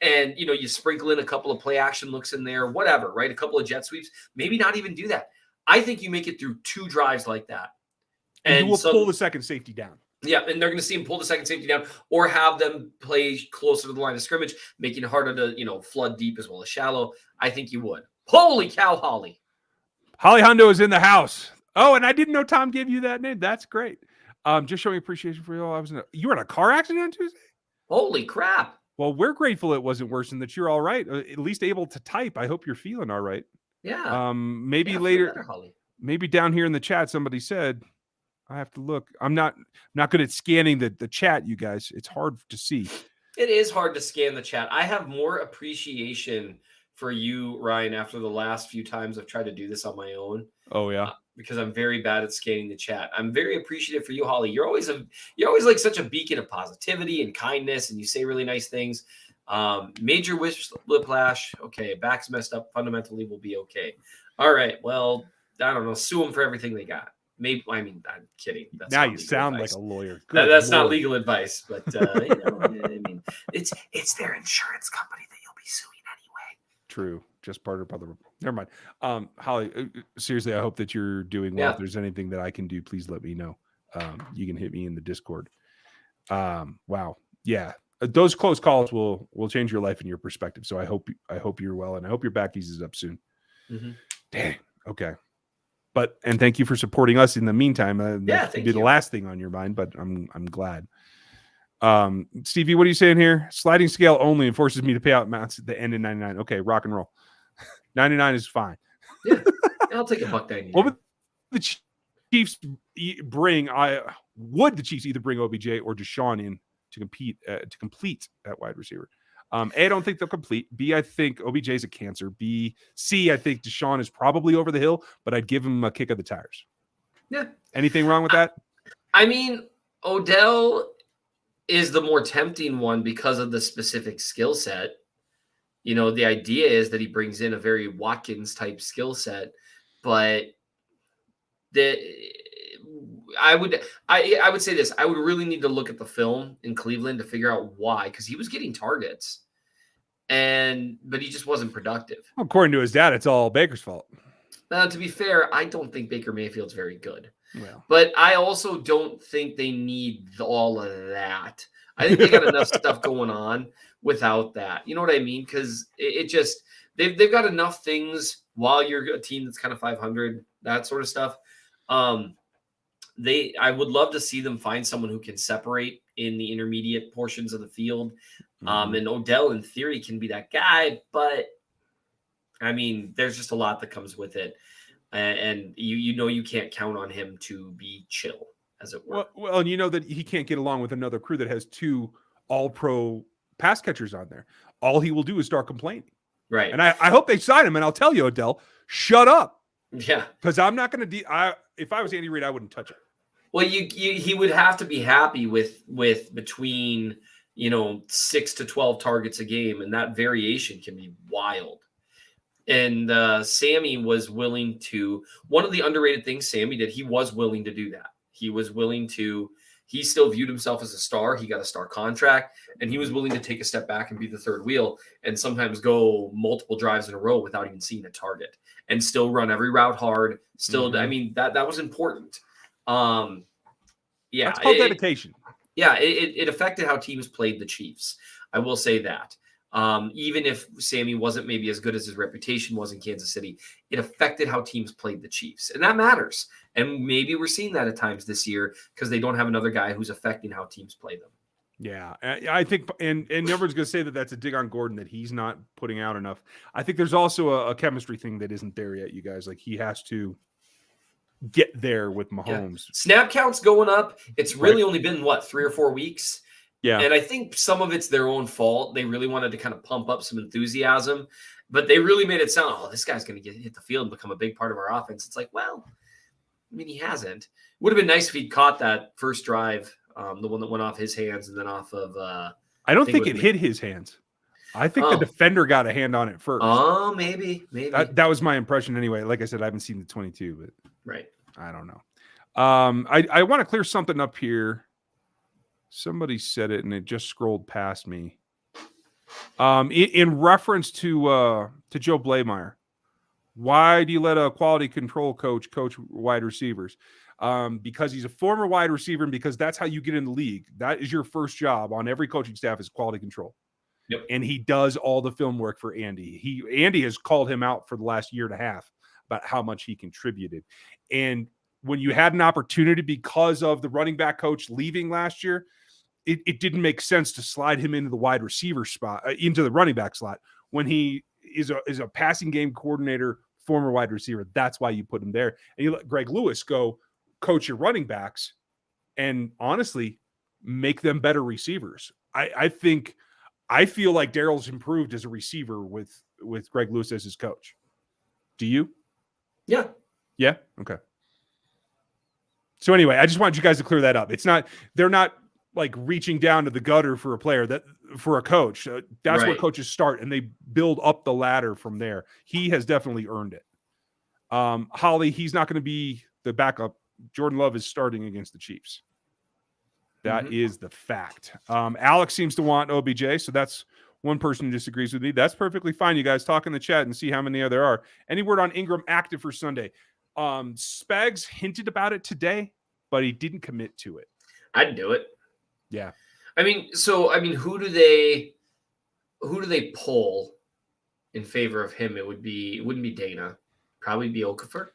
And, you sprinkle in a couple of play action looks in there, whatever, right? A couple of jet sweeps, maybe not even do that. I think you make it through 2 drives like that. And you will pull the second safety down. Yeah, and they're going to see him pull the second safety down or have them play closer to the line of scrimmage, making it harder to, flood deep as well as shallow. I think you would. Holy cow, Holly. Holly Hundo is in the house. Oh, and I didn't know Tom gave you that name. That's great. Just showing appreciation for you. You were in a car accident on Tuesday? Holy crap. Well, we're grateful it wasn't worse and that you're all right, at least able to type. I hope you're feeling all right. Yeah. Maybe Yeah, feel later, better, Holly. maybe down here in the chat, somebody said, I have to look. I'm not good at scanning the chat, you guys. It's hard to see. It is hard to scan the chat. I have more appreciation for you, Ryan, after the last few times I've tried to do this on my own. Oh yeah. Because I'm very bad at scanning the chat. I'm very appreciative for you, Holly. You're always like such a beacon of positivity and kindness, and you say really nice things. Major whiplash. Okay, back's messed up. Fundamentally, will be okay. All right. Well, I don't know. Sue them for everything they got. Maybe. I mean, I'm kidding. That's now you sound advice. like a lawyer. That's not legal advice, but you know, I mean, it's their insurance company that you'll be suing anyway. True. Just part of the. Never mind. Holly, seriously, I hope that you're doing well. Yeah. If there's anything that I can do, please let me know. You can hit me in the Discord. Wow. Yeah. Those close calls will change your life and your perspective. So I hope you're well, and I hope your back eases up soon. Mm-hmm. Dang. Okay. And thank you for supporting us in the meantime. That would be the last thing on your mind, but I'm glad. Stevie, what are you saying here? Sliding scale only and forces me to pay out amounts at the end in 99. Okay, rock and roll. 99 is fine. Yeah, I'll take $1.99. What would the Chiefs bring? Would the Chiefs either bring OBJ or Deshaun in to complete at wide receiver? A, I don't think they'll complete. B, I think OBJ is a cancer. C, I think Deshaun is probably over the hill, but I'd give him a kick of the tires. Yeah. Anything wrong with that? I mean, Odell is the more tempting one because of the specific skill set. You know, the idea is that he brings in a very Watkins type skill set, but I would say this. I would really need to look at the film in Cleveland to figure out why, because he was getting targets, but he just wasn't productive. Well, according to his dad, it's all Baker's fault. To be fair, I don't think Baker Mayfield's very good. Well, but I also don't think they need all of that. I think they got enough stuff going on without that. You know what I mean? Because it just they've got enough things while you're a team that's kind of 500, that sort of stuff. I would love to see them find someone who can separate in the intermediate portions of the field. And Odell, in theory, can be that guy, but I mean, there's just a lot that comes with it. And you can't count on him to be chill, as it were. Well, and you know that he can't get along with another crew that has 2 all-pro pass catchers on there. All he will do is start complaining. Right. And I hope they sign him, and I'll tell you, Odell, shut up. Yeah. Because I'm not going to if I was Andy Reid, I wouldn't touch it. Well, he would have to be happy with between 6 to 12 targets a game, and that variation can be wild. And Sammy was willing to. One of the underrated things Sammy did, he was willing to do that. He was willing to. He still viewed himself as a star. He got a star contract, and he was willing to take a step back and be the third wheel, and sometimes go multiple drives in a row without even seeing a target, and still run every route hard. Still, I mean that was important. Yeah, that's called dedication. It affected how teams played the Chiefs. I will say that. Even if Sammy wasn't maybe as good as his reputation was in Kansas City, it affected how teams played the Chiefs. And that matters. And maybe we're seeing that at times this year because they don't have another guy who's affecting how teams play them. Yeah, I think, and everyone's going to say that that's a dig on Gordon, that he's not putting out enough. I think there's also a chemistry thing that isn't there yet, you guys. Like, he has to get there with Mahomes. Yeah. Snap count's going up. It's really only been, 3 or 4 weeks? Yeah. And I think some of it's their own fault. They really wanted to kind of pump up some enthusiasm, but they really made it sound, this guy's going to hit the field and become a big part of our offense. It's like, well, I mean, he hasn't. It would have been nice if he'd caught that first drive, the one that went off his hands and then off of I don't think it hit his hands. I think the defender got a hand on it first. Oh, maybe. That was my impression anyway. Like I said, I haven't seen the 22, but right. I don't know. I want to clear something up here. Somebody said it and it just scrolled past me. In reference to Joe Blameyer, why do you let a quality control coach wide receivers? Because he's a former wide receiver, and because that's how you get in the league. That is your first job on every coaching staff, is quality control. Yep. And he does all the film work for Andy. Andy has called him out for the last year and a half about how much he contributed. And when you had an opportunity because of the running back coach leaving last year, it didn't make sense to slide him into the wide receiver spot, into the running back slot, when he is a passing game coordinator former wide receiver. That's why you put him there. And you let Greg Lewis go coach your running backs and honestly make them better receivers. I feel like Daryl's improved as a receiver with Greg Lewis as his coach. Do you? Yeah. Yeah. Okay. So anyway, I just want you guys to clear that up. They're not like reaching down to the gutter for a player for a coach. That's where coaches start and they build up the ladder from there. He has definitely earned it. Holly, he's not going to be the backup. Jordan Love is starting against the Chiefs. That is the fact. Alex seems to want OBJ, so that's one person who disagrees with me. That's perfectly fine. You guys talk in the chat and see how many there are. Any word on Ingram active for Sunday? Spags hinted about it today, but he didn't commit to it. I'd do it. Yeah. I mean, who do they pull in favor of him? It wouldn't be Dana. Probably be Okafor.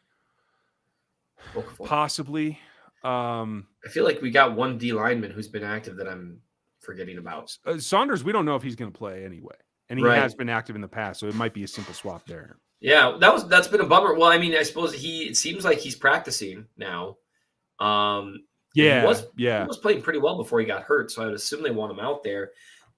Possibly. I feel like we got one D lineman who's been active that I'm forgetting about. Saunders, we don't know if he's going to play anyway. And he has been active in the past, so it might be a simple swap there. Yeah, that's been a bummer. Well, I mean, I suppose it seems like he's practicing now. He was playing pretty well before he got hurt, so I would assume they want him out there.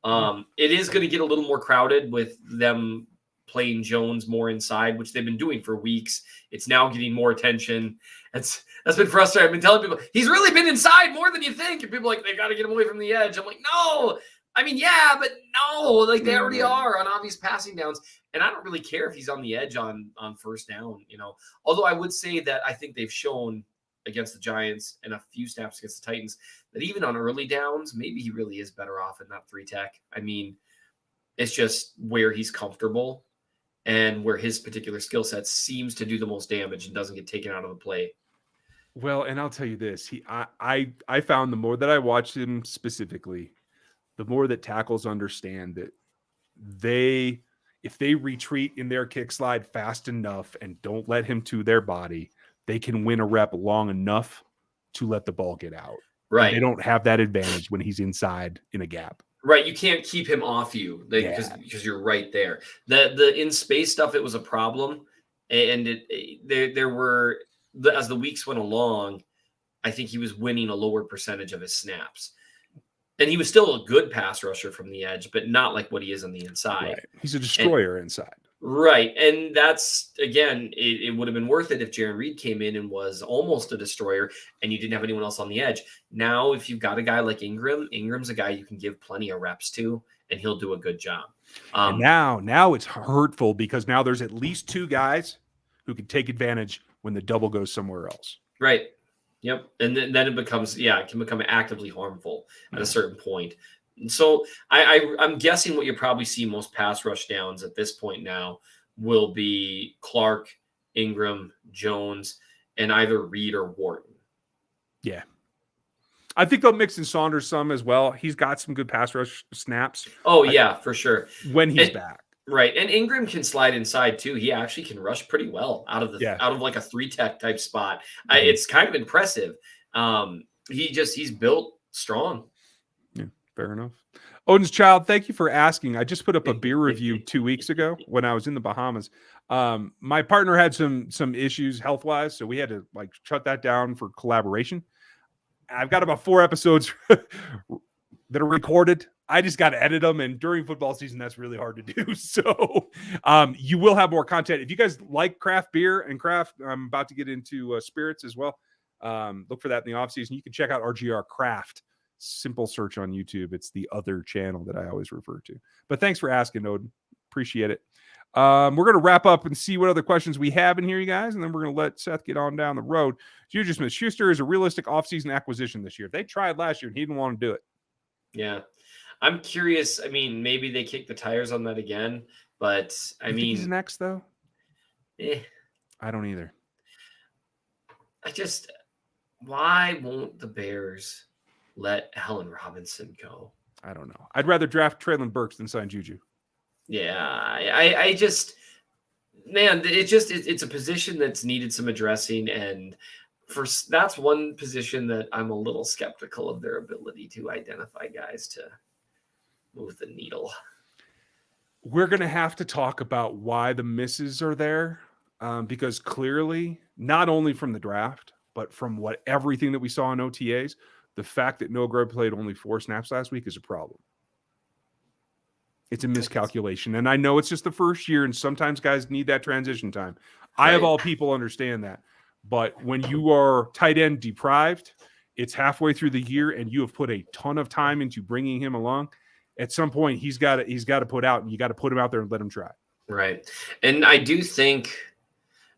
It is going to get a little more crowded with them playing Jones more inside, which they've been doing for weeks. It's now getting more attention. That's been frustrating. I've been telling people he's really been inside more than you think, and people are like, they got to get him away from the edge. I'm like, no. I mean, yeah, but no, like they already are on obvious passing downs. And I don't really care if he's on the edge on first down, Although I would say that I think they've shown against the Giants and a few snaps against the Titans that even on early downs, maybe he really is better off in that 3-tech. I mean, it's just where he's comfortable and where his particular skill set seems to do the most damage and doesn't get taken out of the play. Well, and I'll tell you this, I found the more that I watched him specifically, the more that tackles understand that if they retreat in their kick slide fast enough and don't let him to their body, they can win a rep long enough to let the ball get out. Right. And they don't have that advantage when he's inside in a gap. Right. You can't keep him off you because you're right there. The in space stuff, it was a problem. And there were, as the weeks went along, I think he was winning a lower percentage of his snaps. And he was still a good pass rusher from the edge, but not like what he is on the inside. Right. He's a destroyer inside. Right. And that's, again, it would have been worth it if Jaron Reed came in and was almost a destroyer and you didn't have anyone else on the edge. Now, if you've got a guy like Ingram's a guy you can give plenty of reps to, and he'll do a good job. And now it's hurtful because now there's at least two guys who can take advantage when the double goes somewhere else. Right. Yep. And then it becomes, it can become actively harmful at a certain point. And so I'm guessing what you probably see most pass rush downs at this point now will be Clark, Ingram, Jones, and either Reed or Wharton. Yeah. I think they'll mix in Saunders some as well. He's got some good pass rush snaps. Oh, yeah, for sure. When he's back. Right. And Ingram can slide inside too. He actually can rush pretty well out of like a 3-tech type spot. It's kind of impressive. He's built strong. Yeah, fair enough. Odin's Child, thank you for asking. I just put up a beer review 2 weeks ago when I was in the Bahamas. My partner had some issues health-wise, so we had to shut that down for collaboration. I've got about 4 episodes that are recorded. I just got to edit them, and during football season, that's really hard to do. So you will have more content. If you guys like craft beer and craft, I'm about to get into spirits as well. Look for that in the offseason. You can check out RGR Craft. Simple search on YouTube. It's the other channel that I always refer to. But thanks for asking, Odin. Appreciate it. We're going to wrap up and see what other questions we have in here, you guys, and then we're going to let Seth get on down the road. Juju Smith-Schuster is a realistic offseason acquisition this year. They tried last year, and he didn't want to do it. Yeah. I'm curious. I mean, maybe they kick the tires on that again, but I mean, he's next though. I don't either. Why won't the Bears let Allen Robinson go? I don't know. I'd rather draft Treylon Burks than sign Juju. Yeah, it's a position that's needed some addressing, and that's one position that I'm a little skeptical of their ability to identify guys to move the needle. We're going to have to talk about why the misses are there because clearly, not only from the draft, but from everything that we saw in OTAs, the fact that Noah Gray played only 4 snaps last week is a problem. It's a miscalculation. And I know it's just the first year, and sometimes guys need that transition time. I, of all people, understand that. But when you are tight end deprived, it's halfway through the year, and you have put a ton of time into bringing him along. At some point, he's got to put out, and you got to put him out there and let him try. Right. And I do think,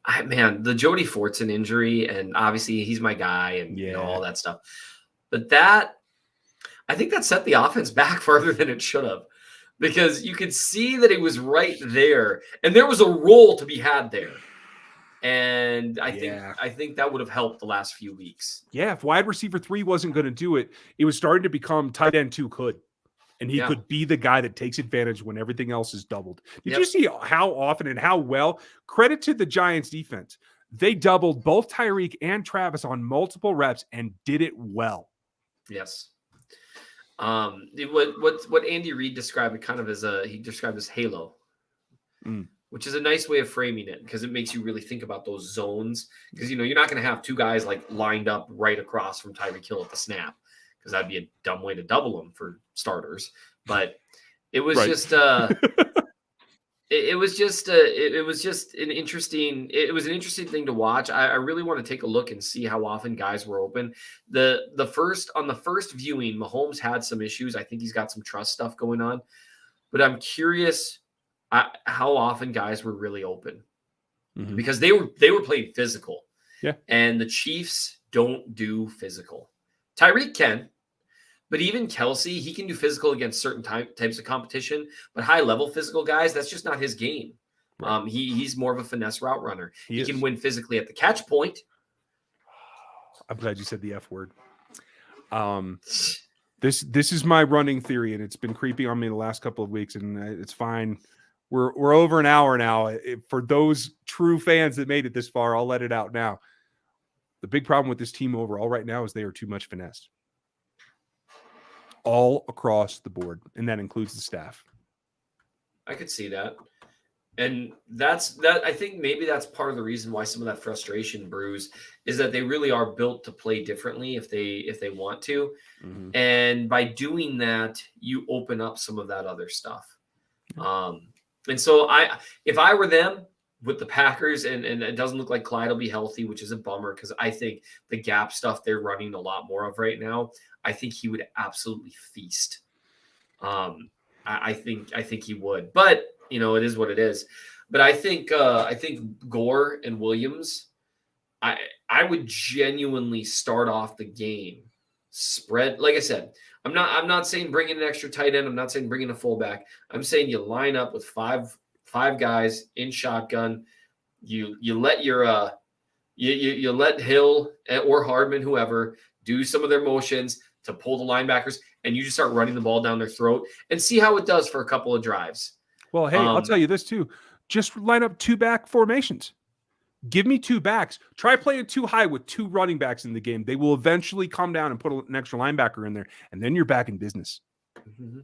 the Jody Fortson injury, and obviously he's my guy, and all that stuff. But I think that set the offense back further than it should have, because you could see that it was right there, and there was a role to be had there. And I think that would have helped the last few weeks. Yeah, if wide receiver 3 wasn't going to do it, it was starting to become tight end 2 could. And he could be the guy that takes advantage when everything else is doubled. Did you see how often and how well? Credit to the Giants defense. They doubled both Tyreek and Travis on multiple reps and did it well. Yes. What Andy Reid described it kind of as halo, which is a nice way of framing it, because it makes you really think about those zones. Because you're not going to have 2 guys like lined up right across from Tyreek Hill at the snap, because that'd be a dumb way to double them for starters. But it was just it was just an interesting thing to watch. I really want to take a look and see how often guys were open. The first viewing, Mahomes had some issues. I think he's got some trust stuff going on, but I'm curious how often guys were really open, because they were playing physical. Yeah. And the Chiefs don't do physical. Tyreek can, but even Kelsey, he can do physical against certain types of competition, but high-level physical guys, that's just not his game. Right. He's more of a finesse route runner. He can win physically at the catch point. I'm glad you said the F word. This is my running theory, and it's been creeping on me the last couple of weeks, and it's fine. We're over an hour now. For those true fans that made it this far, I'll let it out now. The big problem with this team overall right now is they are too much finesse. All across the board, and that includes the staff. I could see that. And I think maybe that's part of the reason why some of that frustration brews, is that they really are built to play differently if they want to. Mm-hmm. And by doing that, you open up some of that other stuff. And so if I were them with the Packers, and it doesn't look like Clyde will be healthy, which is a bummer, because I think the gap stuff they're running a lot more of right now, I think he would absolutely feast. I think he would, but it is what it is. But I think Gore and Williams, I would genuinely start off the game spread. Like I said, I'm not saying bring in an extra tight end. I'm not saying bring in a fullback. I'm saying you line up with five guys in shotgun. You let you let Hill or Hardman, whoever, do some of their motions to pull the linebackers, and you just start running the ball down their throat and see how it does for a couple of drives. Well, hey, I'll tell you this too. Just line up 2 back formations. Give me 2 backs. Try playing 2 high with 2 running backs in the game. They will eventually come down and put an extra linebacker in there, and then you're back in business. Mm-hmm.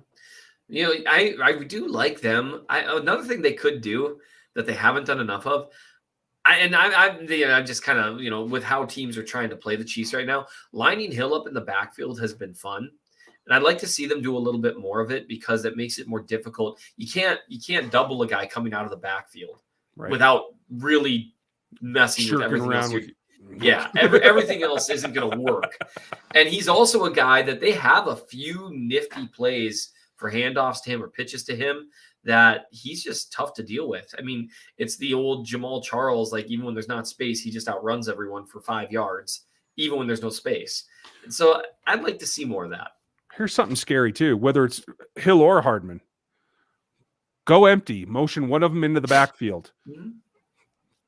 I do like them. Another thing they could do that they haven't done enough of, I'm just kind of, with how teams are trying to play the Chiefs right now, lining Hill up in the backfield has been fun. And I'd like to see them do a little bit more of it, because it makes it more difficult. You can't double a guy coming out of the backfield without really messing with everything else. Everything else isn't going to work. And he's also a guy that they have a few nifty plays for handoffs to him or pitches to him that he's just tough to deal with. I mean, it's the old Jamal Charles, like even when there's not space, he just outruns everyone for 5 yards, even when there's no space. And so I'd like to see more of that. Here's something scary too, whether it's Hill or Hardman. Go empty, motion one of them into the backfield. Mm-hmm.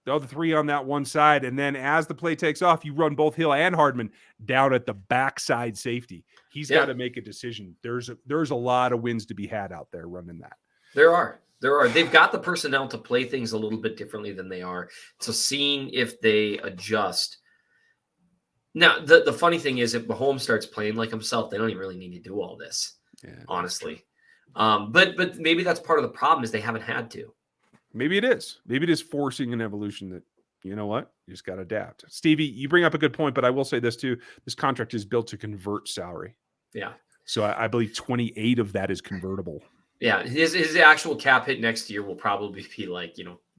The other 3 on that one side, and then as the play takes off, you run both Hill and Hardman down at the backside safety. He's got to make a decision. There's a lot of wins to be had out there running that. There are. They've got the personnel to play things a little bit differently than they are. So seeing if they adjust. Now, the funny thing is, if Mahomes starts playing like himself, they don't even really need to do all this, honestly. But maybe that's part of the problem, is they haven't had to. Maybe it is. Maybe it is forcing an evolution that, you know what? You just got to adapt. Stevie, you bring up a good point, but I will say this too. This contract is built to convert salary. Yeah. So I believe 28 of that is convertible. Yeah. His actual cap hit next year will probably be like,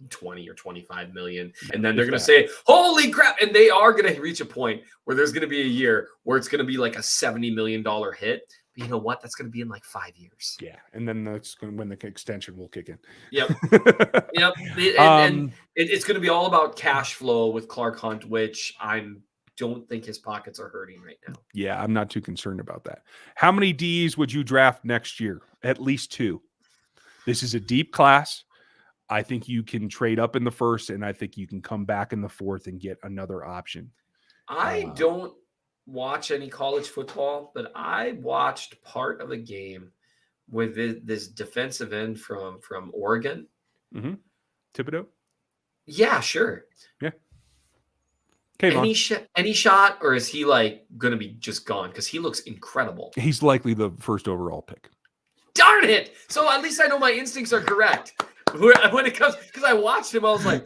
20 or 25 million. And then they're going to say, holy crap. And they are going to reach a point where there's going to be a year where it's going to be like a $70 million hit. But you know what? That's going to be in like 5 years. Yeah. And then that's when the extension will kick in. Yep. Yep. And it's going to be all about cash flow with Clark Hunt, which don't think his pockets are hurting right now. Yeah, I'm not too concerned about that. How many Ds would you draft next year? At least 2. This is a deep class. I think you can trade up in the first, and I think you can come back in the fourth and get another option. I don't watch any college football, but I watched part of a game with this defensive end from Oregon. Mm-hmm. Thibodeau? Yeah, sure. Yeah. Any shot, or is he like going to be just gone? Because he looks incredible. He's likely the first overall pick. Darn it! So at least I know my instincts are correct. When it comes, because I watched him, I was like,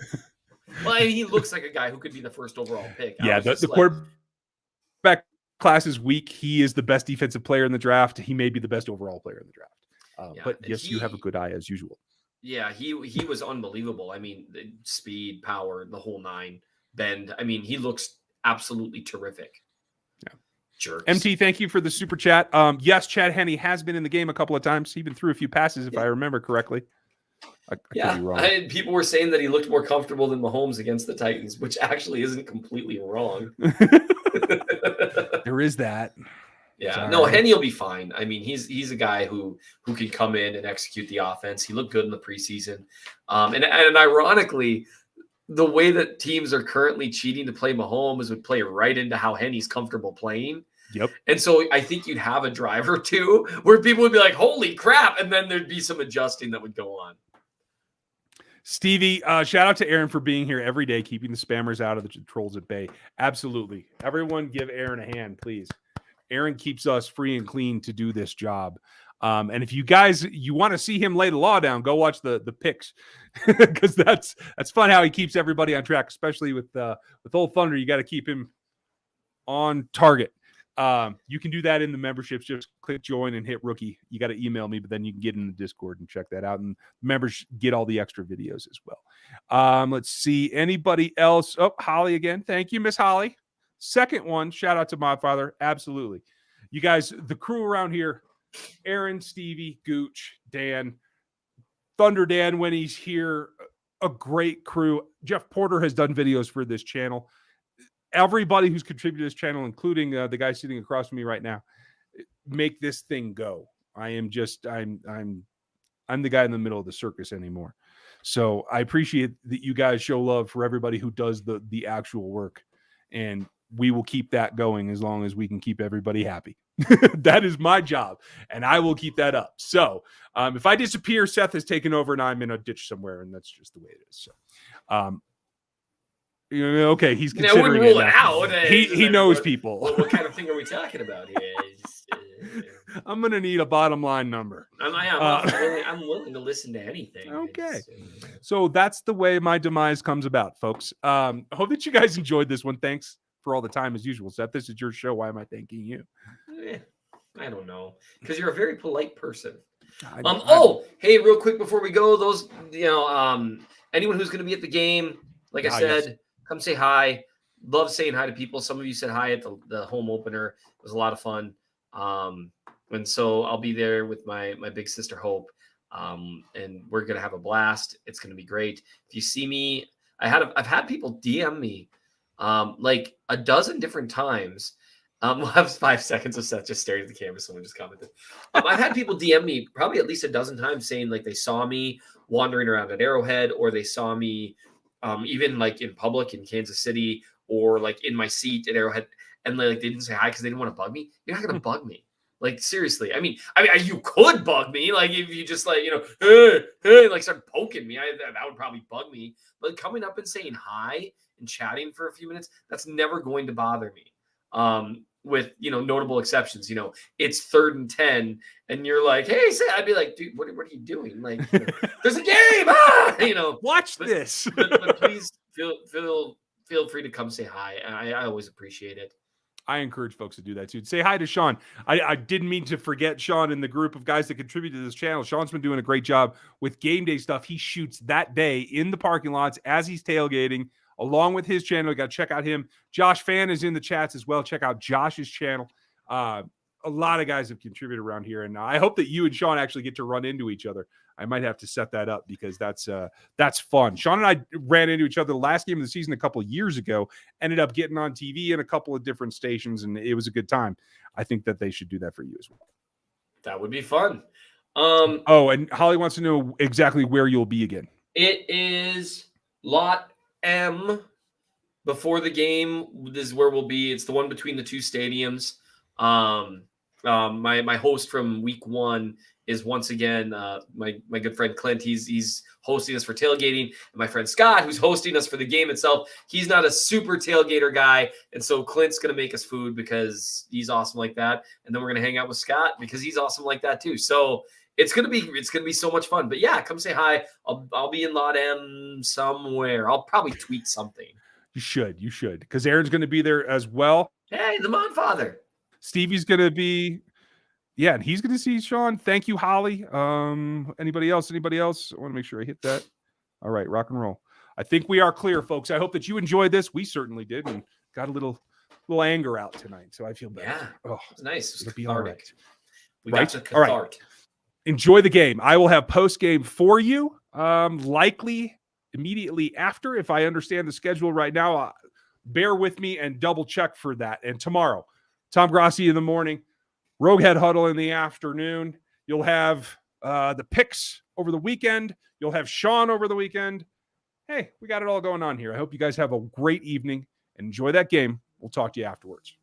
well, he looks like a guy who could be the first overall pick. Yeah, the quarterback class is weak. He is the best defensive player in the draft. He may be the best overall player in the draft. But yes, you have a good eye as usual. Yeah, he was unbelievable. I mean, the speed, power, the whole 9, bend. I mean, he looks absolutely terrific. Yeah. Jerks. MT, thank you for the super chat. Yes, Chad Henne has been in the game a couple of times. He even threw a few passes, if I remember correctly. I could be wrong. People were saying that he looked more comfortable than Mahomes against the Titans, which actually isn't completely wrong. There is that. Yeah, no, Henne will be fine. I mean, he's a guy who can come in and execute the offense. He looked good in the preseason, and ironically, the way that teams are currently cheating to play Mahomes would play right into how Henne's comfortable playing. Yep. And so I think you'd have a drive or two where people would be like, "Holy crap!" and then there'd be some adjusting that would go on. Stevie, shout out to Aaron for being here every day, keeping the spammers out of the trolls at bay. Absolutely. Everyone give Aaron a hand, please. Aaron keeps us free and clean to do this job. And if you guys, you want to see him lay the law down, go watch the picks because that's fun how he keeps everybody on track, especially with Old Thunder. You got to keep him on target. You can do that in the memberships. Just click join and hit rookie. You got to email me, but then you can get in the Discord and check that out. And members get all the extra videos as well. Let's see. Anybody else? Oh, Holly again. Thank you, Miss Holly. Second one. Shout out to Modfather. Absolutely. You guys, the crew around here, Aaron, Stevie, Gooch, Dan, Thunder Dan when he's here, a great crew. Jeff Porter has done videos for this channel. Everybody who's contributed to this channel, including the guy sitting across from me right now, make this thing go. I'm the guy in the middle of the circus anymore. So I appreciate that you guys show love for everybody who does the actual work, and we will keep that going as long as we can keep everybody happy. That is my job, and I will keep that up. So if I disappear, Seth has taken over, and I'm in a ditch somewhere, and that's just the way it is. So. Okay, he's considering it out. He knows people. What kind of thing are we talking about here? I'm gonna need a bottom line number. I'm willing to listen to anything. Okay, so that's the way my demise comes about, folks. I hope that you guys enjoyed this one. Thanks for all the time as usual, Seth. This is your show. Why am I thanking you? I don't know, because you're a very polite person. Hey, real quick before we go, those anyone who's gonna be at the game, like I said. Yes. Come say hi. Love saying hi to people. Some of you said hi at the home opener. It was a lot of fun. And so I'll be there with my big sister Hope. And we're gonna have a blast. It's gonna be great. If you see me, I've had people DM me like a dozen different times. We'll have 5 seconds of Seth just staring at the camera. Someone just commented. I've had people DM me probably at least a dozen times saying like they saw me wandering around at Arrowhead, or they saw me even like in public in Kansas City, or like in my seat at Arrowhead, and like they didn't say hi because they didn't want to bug me. You're not going to bug me. Like, seriously. I mean, you could bug me. Like, if you just like, hey, like start poking me, that would probably bug me. But coming up and saying hi and chatting for a few minutes, that's never going to bother me. with notable exceptions. It's 3rd and 10, and you're like, "Hey, I'd be like, dude, what are you doing? Like, there's a game, Watch this." but please feel free to come say hi. I always appreciate it. I encourage folks to do that too. Say hi to Sean. I didn't mean to forget Sean in the group of guys that contribute to this channel. Sean's been doing a great job with game day stuff. He shoots that day in the parking lots as he's tailgating, along with his channel. You got to check out him. Josh Fan is in the chats as well. Check out Josh's channel. A lot of guys have contributed around here, and I hope that you and Sean actually get to run into each other. I might have to set that up because that's fun. Sean and I ran into each other the last game of the season a couple of years ago, ended up getting on TV in a couple of different stations, and it was a good time. I think that they should do that for you as well. That would be fun. And Holly wants to know exactly where you'll be again. It is Lot M before the game. This is where we'll be. It's the one between the two stadiums. My host from week 1 is once again my good friend Clint. He's hosting us for tailgating, and my friend Scott, who's hosting us for the game itself. He's not a super tailgater guy, and so Clint's gonna make us food because he's awesome like that. And then we're gonna hang out with Scott because he's awesome like that too. So it's gonna be so much fun. But yeah, come say hi. I'll be in Lot M somewhere. I'll probably tweet something. You should, because Aaron's gonna be there as well. Hey, the Monfather. Stevie's gonna be. Yeah, and he's going to see Sean. Thank you, Holly. Anybody else? I want to make sure I hit that. All right, rock and roll. I think we are clear, folks. I hope that you enjoyed this. We certainly did, and got a little anger out tonight, so I feel better. Yeah, oh, it was nice. It'll be all right. We got to all right. Enjoy the game. I will have post game for you, likely immediately after. If I understand the schedule right now, bear with me and double check for that. And tomorrow, Tom Grassi in the morning. Roguehead Huddle in the afternoon. You'll have the picks over the weekend. You'll have Sean over the weekend. Hey, we got it all going on here. I hope you guys have a great evening and enjoy that game. We'll talk to you afterwards.